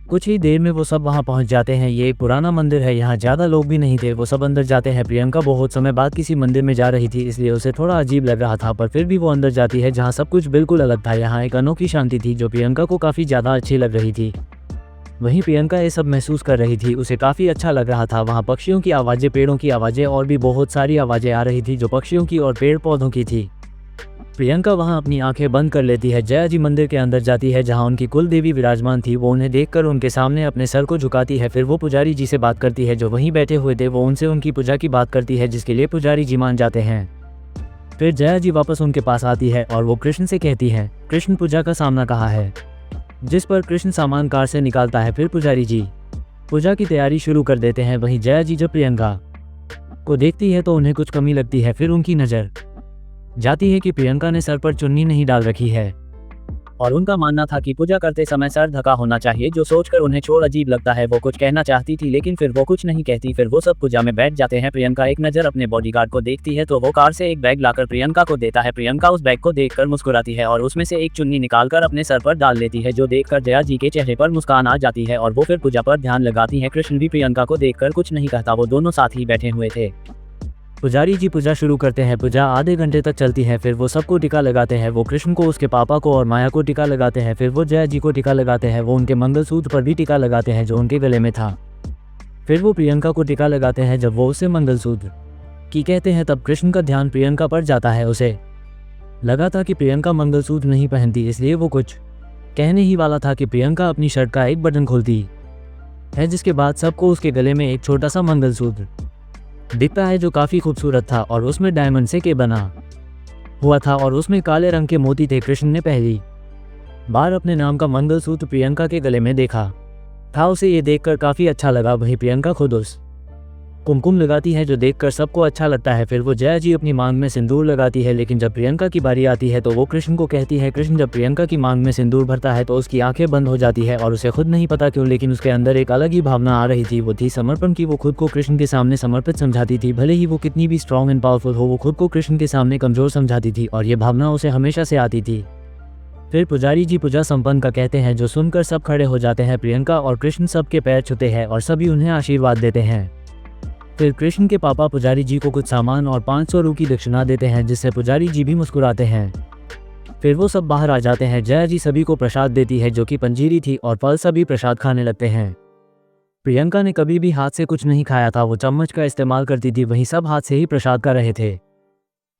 कुछ ही देर में वो सब वहाँ पहुँच जाते हैं। ये एक पुराना मंदिर है, यहाँ ज़्यादा लोग भी नहीं थे। वो सब अंदर जाते हैं। प्रियंका बहुत समय बाद किसी मंदिर में जा रही थी, इसलिए उसे थोड़ा अजीब लग रहा था, पर फिर भी वो अंदर जाती है जहाँ सब कुछ बिल्कुल अलग था। यहाँ एक अनोखी शांति थी जो प्रियंका को काफ़ी ज़्यादा अच्छी लग रही थी। वहीं प्रियंका ये सब महसूस कर रही थी, उसे काफ़ी अच्छा लग रहा था। वहाँ पक्षियों की आवाज़ें, पेड़ों की आवाज़ें और भी बहुत सारी आवाज़ें आ रही थी जो पक्षियों की और पेड़ पौधों की थी। प्रियंका वहां अपनी आंखें बंद कर लेती है। जया जी मंदिर के अंदर जाती है जहां उनकी कुल देवी विराजमान थी। वो उन्हें देखकर उनके सामने अपने सर को झुकाती है। फिर वो पुजारी जी से बात करती है जो वहीं बैठे हुए थे। वो उनसे उनकी पूजा की बात करती है, जिसके लिए पुजारी जी मान जाते हैं। फिर जया जी वापस उनके पास आती है और वो कृष्ण से कहती है, कृष्ण पूजा का सामना कहाँ है? जिस पर कृष्ण सामान कार से निकालता है। फिर पुजारी जी पूजा की तैयारी शुरू कर देते हैं। वहीं जया जी जब प्रियंका को देखती है तो उन्हें कुछ कमी लगती है। फिर उनकी नज़र जाती है कि प्रियंका ने सर पर चुन्नी नहीं डाल रखी है और उनका मानना था कि पूजा करते समय सर ढका होना चाहिए, जो सोचकर उन्हें छोड़ अजीब लगता है। वो कुछ कहना चाहती थी लेकिन फिर वो कुछ नहीं कहती। फिर वो सब पूजा में बैठ जाते हैं। प्रियंका एक नज़र अपने बॉडीगार्ड को देखती है तो वो कार से एक बैग लाकर प्रियंका को देता है। प्रियंका उस बैग को देखकर मुस्कुराती है और उसमें से एक चुन्नी निकालकर अपने सर पर डाल लेती है, जो देखकर जया जी के चेहरे पर मुस्कान आ जाती है और वो फिर पूजा पर ध्यान लगाती है। कृष्ण भी प्रियंका को देखकर कुछ नहीं कहता, वो दोनों साथ ही बैठे हुए थे। पुजारी जी पूजा शुरू करते हैं। पूजा आधे घंटे तक चलती है। फिर वो सबको टीका लगाते हैं। वो कृष्ण को, उसके पापा को और माया को टीका लगाते हैं। फिर वो जया जी को टीका लगाते हैं। वो उनके मंगलसूत्र पर भी टीका लगाते हैं जो उनके गले में था। फिर वो प्रियंका को टीका लगाते हैं। जब वो उसे मंगलसूत्र की कहते हैं तब कृष्ण का ध्यान प्रियंका पर जाता है। उसे लगा था कि प्रियंका मंगलसूत्र नहीं पहनती, इसलिए वो कुछ कहने ही वाला था कि प्रियंका अपनी शर्ट का एक बटन खोलती है, जिसके बाद सबको उसके गले में एक छोटा सा मंगलसूत्र दिखता है जो काफ़ी खूबसूरत था और उसमें डायमंड से के बना हुआ था और उसमें काले रंग के मोती थे। कृष्ण ने पहली बार अपने नाम का मंगलसूत्र प्रियंका के गले में देखा था। उसे ये देखकर काफ़ी अच्छा लगा। वहीं प्रियंका खुद उस कुमकुम लगाती है जो देखकर सबको अच्छा लगता है। फिर वो जया जी अपनी मांग में सिंदूर लगाती है, लेकिन जब प्रियंका की बारी आती है तो वो कृष्ण को कहती है। कृष्ण जब प्रियंका की मांग में सिंदूर भरता है तो उसकी आंखें बंद हो जाती है और उसे खुद नहीं पता क्यों, लेकिन उसके अंदर एक अलग ही भावना आ रही थी। वो थी समर्पण की। वो खुद को कृष्ण के सामने समर्पित समझाती थी। भले ही वो कितनी भी स्ट्रॉन्ग एंड पावरफुल हो, वो खुद को कृष्ण के सामने कमजोर समझाती थी और ये भावना उसे हमेशा से आती थी। फिर पुजारी जी पूजा संपन्न का कहते हैं, जो सुनकर सब खड़े हो जाते हैं। प्रियंका और कृष्ण सबके पैर छूते हैं और सभी उन्हें आशीर्वाद देते हैं। फिर कृष्ण के पापा पुजारी जी को कुछ सामान और 500 रू की दक्षिणा देते हैं, जिससे पुजारी जी भी मुस्कुराते हैं। फिर वो सब बाहर आ जाते हैं। जया जी सभी को प्रसाद देती है जो कि पंजीरी थी और फल सभी प्रसाद खाने लगते हैं। प्रियंका ने कभी भी हाथ से कुछ नहीं खाया था, वो चम्मच का इस्तेमाल करती थी, वहीं सब हाथ से ही प्रसाद खा रहे थे।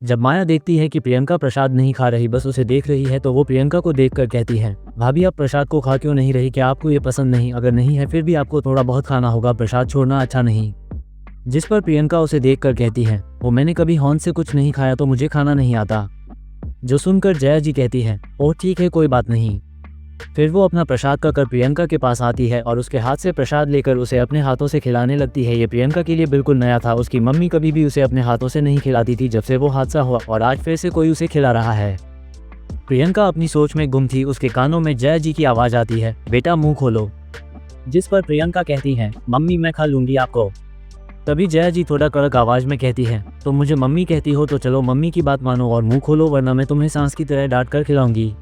जब माया देखती है कि प्रियंका प्रसाद नहीं खा रही, बस उसे देख रही है, तो वो प्रियंका को देखकर कहती है, भाभी आप प्रसाद को खा क्यों नहीं रही? क्या आपको ये पसंद नहीं? अगर नहीं है फिर भी आपको थोड़ा बहुत खाना होगा, प्रसाद छोड़ना अच्छा नहीं। जिस पर प्रियंका उसे देखकर कहती है, वो मैंने कभी हॉर्न से कुछ नहीं खाया तो मुझे खाना नहीं आता। जो सुनकर जया जी कहती है, ओह ठीक है कोई बात नहीं। फिर वो अपना प्रसाद खाकर प्रियंका के पास आती है और उसके हाथ से प्रसाद लेकर उसे अपने हाथों से खिलाने लगती है। ये प्रियंका के लिए बिल्कुल नया था। उसकी मम्मी कभी भी उसे अपने हाथों से नहीं खिलाती थी जब से वो हादसा हुआ, और आज फिर से कोई उसे खिला रहा है। प्रियंका अपनी सोच में गुम थी। उसके कानों में जया जी की आवाज़ आती है, बेटा मुँह खोलो। जिस पर प्रियंका कहती है, मम्मी मैं खा लूँगी आपको। तभी जया जी थोड़ा कड़क आवाज़ में कहती है, तो मुझे मम्मी कहती हो तो चलो मम्मी की बात मानो और मुंह खोलो, वरना मैं तुम्हें सांस की तरह डांट कर खिलाऊंगी।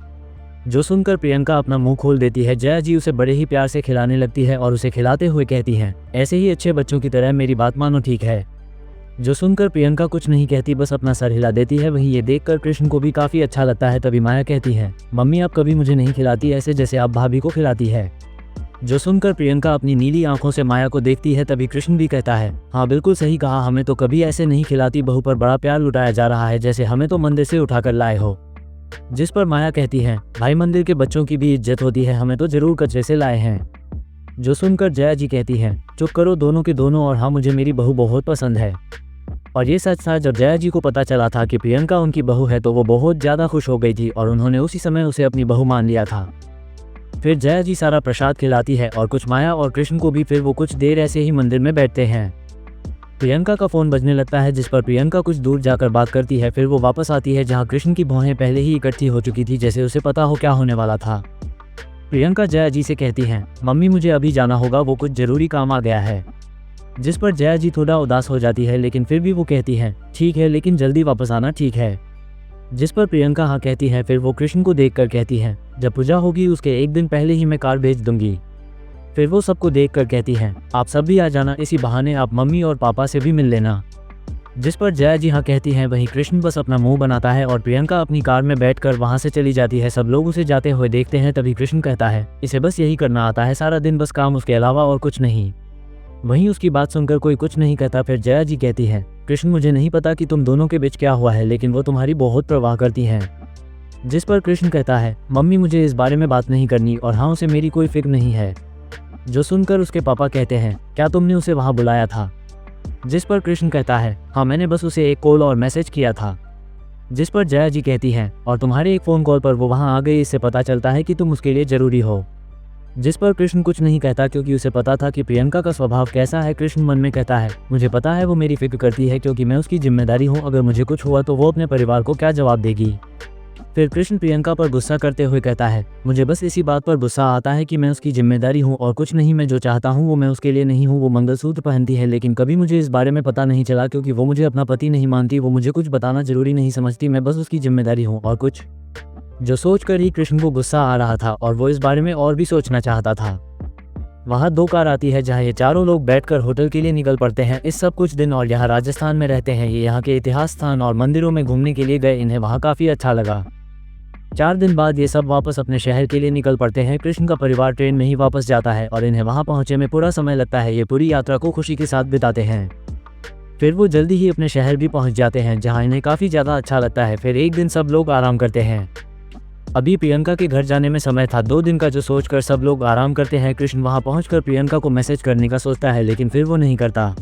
जो सुनकर प्रियंका अपना मुंह खोल देती है। जया जी उसे बड़े ही प्यार से खिलाने लगती है और उसे खिलाते हुए कहती है, ऐसे ही अच्छे बच्चों की तरह मेरी बात मानो, ठीक है? जो सुनकर प्रियंका कुछ नहीं कहती, बस अपना सर हिला देती है। वहीं ये देखकर कृष्ण को भी काफ़ी अच्छा लगता है। तभी माया कहती है, मम्मी आप कभी मुझे नहीं खिलाती ऐसे जैसे आप भाभी को खिलाती है। जो सुनकर प्रियंका अपनी नीली आंखों से माया को देखती है। तभी कृष्ण भी कहता है, हाँ बिल्कुल सही कहा, हमें तो कभी ऐसे नहीं खिलाती, बहू पर बड़ा प्यार लुटाया जा रहा है जैसे हमें तो मंदिर से उठाकर लाए हो। जिस पर माया कहती है, भाई मंदिर के बच्चों की भी इज्जत होती है, हमें तो जरूर कचरे से लाए हैं। जो सुनकर जया जी कहती है, चुप करो दोनों के दोनों, और हाँ मुझे मेरी बहू बहुत पसंद है। और ये सच था। जब जया जी को पता चला था कि प्रियंका उनकी बहू है तो वो बहुत ज़्यादा खुश हो गई थी और उन्होंने उसी समय उसे अपनी बहू मान लिया था। फिर जया जी सारा प्रसाद खिलाती है और कुछ माया और कृष्ण को भी। फिर वो कुछ देर ऐसे ही मंदिर में बैठते हैं। प्रियंका का फ़ोन बजने लगता है, जिस पर प्रियंका कुछ दूर जाकर बात करती है। फिर वो वापस आती है जहां कृष्ण की भौहें पहले ही इकट्ठी हो चुकी थी, जैसे उसे पता हो क्या होने वाला था। प्रियंका जया जी से कहती है, मम्मी मुझे अभी जाना होगा, वो कुछ ज़रूरी काम आ गया है। जिस पर जया जी थोड़ा उदास हो जाती है, लेकिन फिर भी वो कहती है, ठीक है लेकिन जल्दी वापस आना, ठीक है? जिस पर प्रियंका हाँ कहती है। फिर वो कृष्ण को देखकर कहती है, जब पूजा होगी उसके एक दिन पहले ही मैं कार भेज दूंगी। फिर वो सबको देखकर कहती है, आप सब भी आ जाना, इसी बहाने आप मम्मी और पापा से भी मिल लेना। जिस पर जया जी हाँ कहती हैं। वहीं कृष्ण बस अपना मुंह बनाता है और प्रियंका अपनी कार में बैठकर वहां से चली जाती है। सब लोग उसे जाते हुए देखते हैं। तभी कृष्ण कहता है, इसे बस यही करना आता है, सारा दिन बस काम, उसके अलावा और कुछ नहीं। वहीं उसकी बात सुनकर कोई कुछ नहीं कहता। फिर जया जी कहती है, कृष्ण मुझे नहीं पता कि तुम दोनों के बीच क्या हुआ है, लेकिन वो तुम्हारी बहुत परवाह करती हैं। जिस पर कृष्ण कहता है, मम्मी मुझे इस बारे में बात नहीं करनी, और हाँ उसे मेरी कोई फिक्र नहीं है। जो सुनकर उसके पापा कहते हैं, क्या तुमने उसे वहाँ बुलाया था? जिस पर कृष्ण कहता है, हाँ मैंने बस उसे एक कॉल और मैसेज किया था। जिस पर जया जी कहती है, और तुम्हारे एक फ़ोन कॉल पर वो वहाँ आ गई, इससे पता चलता है कि तुम उसके लिए ज़रूरी हो। जिस पर कृष्ण कुछ नहीं कहता क्योंकि उसे पता था कि प्रियंका का स्वभाव कैसा है। कृष्ण मन में कहता है, मुझे पता है वो मेरी फिक्र करती है क्योंकि मैं उसकी जिम्मेदारी हूँ, अगर मुझे कुछ हुआ तो वो अपने परिवार को क्या जवाब देगी। फिर कृष्ण प्रियंका पर गुस्सा करते हुए कहता है, मुझे बस इसी बात पर गुस्सा आता है कि मैं उसकी जिम्मेदारी हूँ और कुछ नहीं, मैं जो चाहता हूँ वो मैं उसके लिए नहीं हूँ। वो मंगलसूत्र पहनती है लेकिन कभी मुझे इस बारे में पता नहीं चला क्योंकि वो मुझे अपना पति नहीं मानती, वो मुझे कुछ बताना जरूरी नहीं समझती, मैं बस उसकी जिम्मेदारी हूँ और कुछ। जो सोचकर ही कृष्ण को गुस्सा आ रहा था और वो इस बारे में और भी सोचना चाहता था। वहाँ 2 कार आती है जहाँ ये चारों लोग बैठकर होटल के लिए निकल पड़ते हैं। इस सब कुछ दिन और यहाँ राजस्थान में रहते हैं। ये यहाँ के इतिहास स्थान और मंदिरों में घूमने के लिए गए। इन्हें वहाँ काफ़ी अच्छा लगा। 4 दिन बाद ये सब वापस अपने शहर के लिए निकल पड़ते हैं। कृष्ण का परिवार ट्रेन में ही वापस जाता है और इन्हें वहां पहुंचे में पूरा समय लगता है। ये पूरी यात्रा को खुशी के साथ बिताते हैं। फिर वो जल्दी ही अपने शहर भी पहुंच जाते हैं जहां इन्हें काफ़ी ज़्यादा अच्छा लगता है। फिर एक दिन सब लोग आराम करते हैं। अभी प्रियंका के घर जाने में समय था 2 दिन का, जो सोचकर सब लोग आराम करते हैं। कृष्ण वहां पहुंचकर प्रियंका को मैसेज करने का सोचता है लेकिन फिर वो नहीं करता।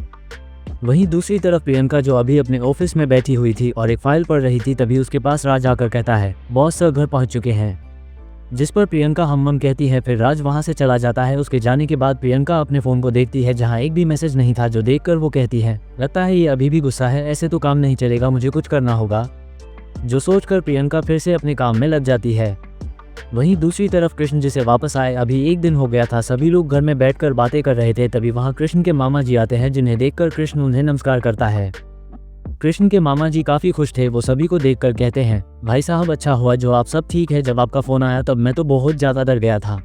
वहीं दूसरी तरफ प्रियंका जो अभी अपने ऑफिस में बैठी हुई थी और एक फाइल पढ़ रही थी, तभी उसके पास राज आकर कहता है बॉस सर घर पहुंच चुके हैं। जिस पर प्रियंका हम कहती है। फिर राज वहां से चला जाता है। उसके जाने के बाद प्रियंका अपने फ़ोन को देखती है जहां एक भी मैसेज नहीं था, जो देखकर वो कहती है लगता है ये अभी भी गुस्सा है, ऐसे तो काम नहीं चलेगा, मुझे कुछ करना होगा। जो सोचकर प्रियंका फिर से अपने काम में लग जाती है। वहीं दूसरी तरफ कृष्ण जिसे वापस आए अभी 1 दिन हो गया था। सभी लोग घर में बैठकर बातें कर रहे थे, तभी वहां कृष्ण के मामा जी आते हैं, जिन्हें देखकर कृष्ण उन्हें नमस्कार करता है। कृष्ण के मामा जी काफ़ी खुश थे। वो सभी को देखकर कहते हैं भाई साहब अच्छा हुआ जो आप सब ठीक है, जब आपका फ़ोन आया तब मैं तो बहुत ज़्यादा डर गया था।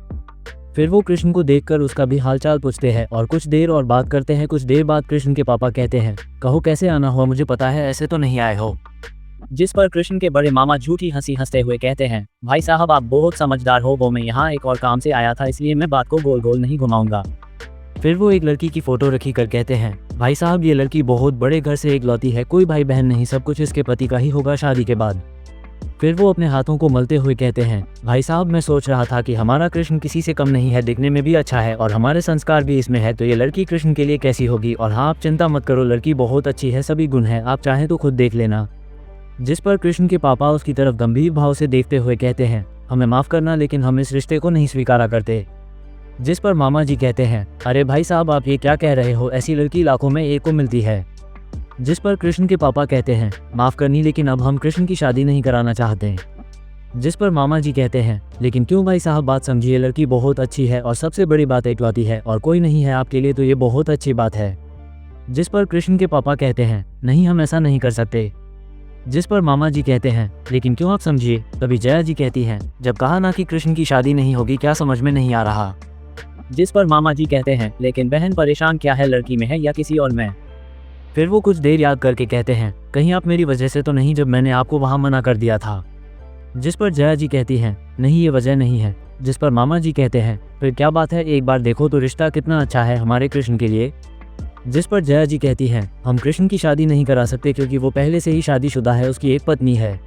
फिर वो कृष्ण को देखकर उसका भी हालचाल पूछते हैं और कुछ देर और बात करते हैं। कुछ देर बाद कृष्ण के पापा कहते हैं कहो कैसे आना हुआ, मुझे पता है ऐसे तो नहीं आए हो। जिस पर कृष्ण के बड़े मामा झूठी हंसी हंसते हुए कहते हैं भाई साहब आप बहुत समझदार हो, वो मैं यहाँ एक और काम से आया था, इसलिए मैं बात को गोल गोल नहीं घुमाऊंगा। फिर वो एक लड़की की फोटो रखी कर कहते हैं भाई साहब ये लड़की बहुत बड़े घर से इकलौती है, कोई भाई बहन नहीं, सब कुछ इसके पति का ही होगा शादी के बाद। फिर वो अपने हाथों को मलते हुए कहते हैं भाई साहब मैं सोच रहा था कि हमारा कृष्ण किसी से कम नहीं है, दिखने में भी अच्छा है और हमारे संस्कार भी इसमें है, तो ये लड़की कृष्ण के लिए कैसी होगी। और हाँ आप चिंता मत करो, लड़की बहुत अच्छी है, सभी गुण है, आप चाहें तो खुद देख लेना। जिस पर कृष्ण के पापा उसकी तरफ गंभीर भाव से देखते हुए कहते हैं हमें माफ़ करना, लेकिन हम इस रिश्ते को नहीं स्वीकारा करते। जिस पर मामा जी कहते हैं अरे भाई साहब आप ये क्या कह रहे हो, ऐसी लड़की लाखों में एक को मिलती है। जिस पर कृष्ण के पापा कहते हैं माफ़ करनी, लेकिन अब हम कृष्ण की शादी नहीं कराना चाहते। जिस पर मामा जी कहते हैं लेकिन क्यों भाई साहब, बात समझिए, लड़की बहुत अच्छी है और सबसे बड़ी बात इकलौती है और कोई नहीं है आपके लिए, तो ये बहुत अच्छी बात है। जिस पर कृष्ण के पापा कहते हैं नहीं हम ऐसा नहीं कर सकते। जिस पर मामा जी कहते हैं लेकिन क्यों आप समझिए। तभी जया जी कहती हैं जब कहा ना कि कृष्ण की शादी नहीं होगी, क्या समझ में नहीं आ रहा। जिस पर मामा जी कहते हैं लेकिन बहन परेशान क्या है, लड़की में है या किसी और में। फिर वो कुछ देर याद करके कहते हैं कहीं आप मेरी वजह से तो नहीं, जब मैंने आपको वहाँ मना कर दिया था। जिस पर जया जी कहती हैं नहीं ये वजह नहीं है। जिस पर मामा जी कहते हैं फिर क्या बात है, एक बार देखो तो रिश्ता कितना अच्छा है हमारे कृष्ण के लिए। जिस पर जया जी कहती हैं हम कृष्ण की शादी नहीं करा सकते क्योंकि वो पहले से ही शादीशुदा है, उसकी एक पत्नी है।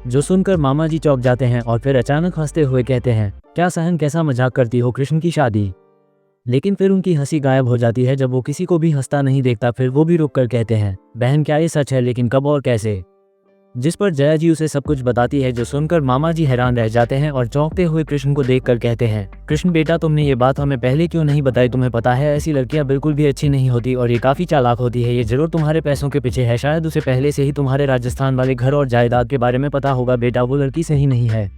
जो सुनकर मामा जी चौंक जाते हैं और फिर अचानक हंसते हुए कहते हैं क्या सहन कैसा मजाक करती हो, कृष्ण की शादी। लेकिन फिर उनकी हंसी गायब हो जाती है जब वो किसी को भी हंसता नहीं देखता। फिर वो भी रुक कर कहते हैं बहन क्या ये सच है, लेकिन कब और कैसे। जिस पर जया जी उसे सब कुछ बताती है, जो सुनकर मामा जी हैरान रह जाते हैं और चौंकते हुए कृष्ण को देखकर कहते हैं कृष्ण बेटा तुमने ये बात हमें पहले क्यों नहीं बताई, तुम्हें पता है ऐसी लड़कियां बिल्कुल भी अच्छी नहीं होती और ये काफ़ी चालाक होती है, ये जरूर तुम्हारे पैसों के पीछे है, शायद उसे पहले से ही तुम्हारे राजस्थान वाले घर और जायदाद के बारे में पता होगा, बेटा वो लड़की सही नहीं है।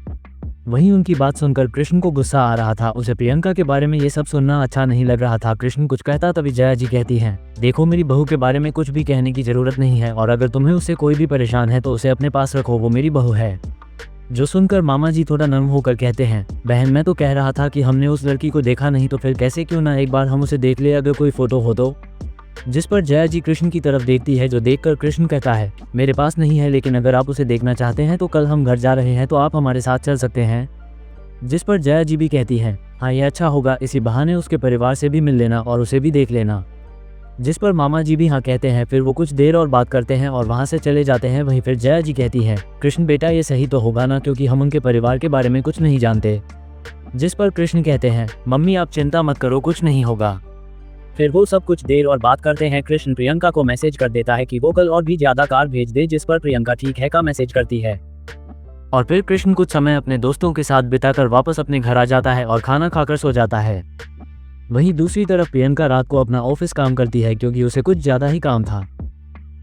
वहीं उनकी बात सुनकर कृष्ण को गुस्सा आ रहा था, उसे प्रियंका के बारे में ये सब सुनना अच्छा नहीं लग रहा था। कृष्ण कुछ कहता तभी जया जी कहती हैं देखो मेरी बहू के बारे में कुछ भी कहने की जरूरत नहीं है और अगर तुम्हें उससे कोई भी परेशान है तो उसे अपने पास रखो, वो मेरी बहू है। जो सुनकर मामा जी थोड़ा नर्म होकर कहते हैं बहन मैं तो कह रहा था कि हमने उस लड़की को देखा नहीं, तो फिर कैसे क्यों ना एक बार हम उसे देख ले, अगर कोई फोटो हो तो। जिस पर जया जी कृष्ण की तरफ देखती है, जो देखकर कृष्ण कहता है मेरे पास नहीं है, लेकिन अगर आप उसे देखना चाहते हैं तो कल हम घर जा रहे हैं तो आप हमारे साथ चल सकते हैं। जिस पर जया जी भी कहती हैं हाँ ये अच्छा होगा, इसी बहाने उसके परिवार से भी मिल लेना और उसे भी देख लेना। जिस पर मामा जी भी हाँ कहते हैं। फिर वो कुछ देर और बात करते हैं और वहाँ से चले जाते हैं। वहीं फिर जया जी कहती है कृष्ण बेटा ये सही तो होगा ना, क्योंकि हम उनके परिवार के बारे में कुछ नहीं जानते। जिस पर कृष्ण कहते हैं मम्मी आप चिंता मत करो, कुछ नहीं होगा। फिर वो सब कुछ देर और बात करते हैं। कृष्ण प्रियंका को मैसेज कर देता है कि वो कल और भी ज्यादा कार भेज दे, जिस पर प्रियंका ठीक है का मैसेज करती है। और फिर कृष्ण कुछ समय अपने दोस्तों के साथ बिताकर वापस अपने घर आ जाता है और खाना खाकर सो जाता है। वहीं दूसरी तरफ प्रियंका रात को अपना ऑफिस काम करती है, क्योंकि उसे कुछ ज़्यादा ही काम था।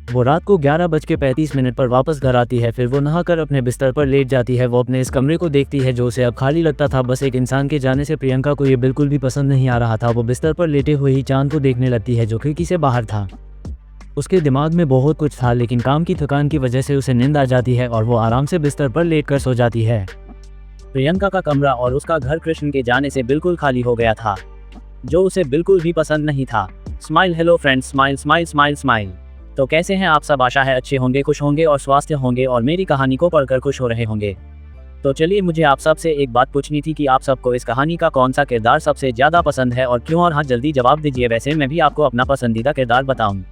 वो रात को 11:35 पर वापस घर आती है। फिर वो नहाकर अपने बिस्तर पर लेट जाती है। वो अपने इस कमरे को देखती है जो उसे अब खाली लगता था। बस एक इंसान के जाने से प्रियंका को ये बिल्कुल भी पसंद नहीं आ रहा था। वो बिस्तर पर लेटे हुए ही चांद को देखने लगती है जो खिड़की से बाहर था। उसके दिमाग में बहुत कुछ था, लेकिन काम की थकान की वजह से उसे नींद आ जाती है और वो आराम से बिस्तर पर लेटकर सो जाती है। प्रियंका का कमरा और उसका घर कृष्ण के जाने से बिल्कुल खाली हो गया था, जो उसे बिल्कुल भी पसंद नहीं था। Smile hello friends, smile smile smile smile. तो कैसे हैं आप सब, आशा है अच्छे होंगे, खुश होंगे और स्वास्थ्य होंगे और मेरी कहानी को पढ़कर खुश हो रहे होंगे। तो चलिए, मुझे आप सबसे एक बात पूछनी थी कि आप सबको इस कहानी का कौन सा किरदार सबसे ज़्यादा पसंद है और क्यों, और हाँ, जल्दी जवाब दीजिए। वैसे मैं भी आपको अपना पसंदीदा किरदार बताऊं।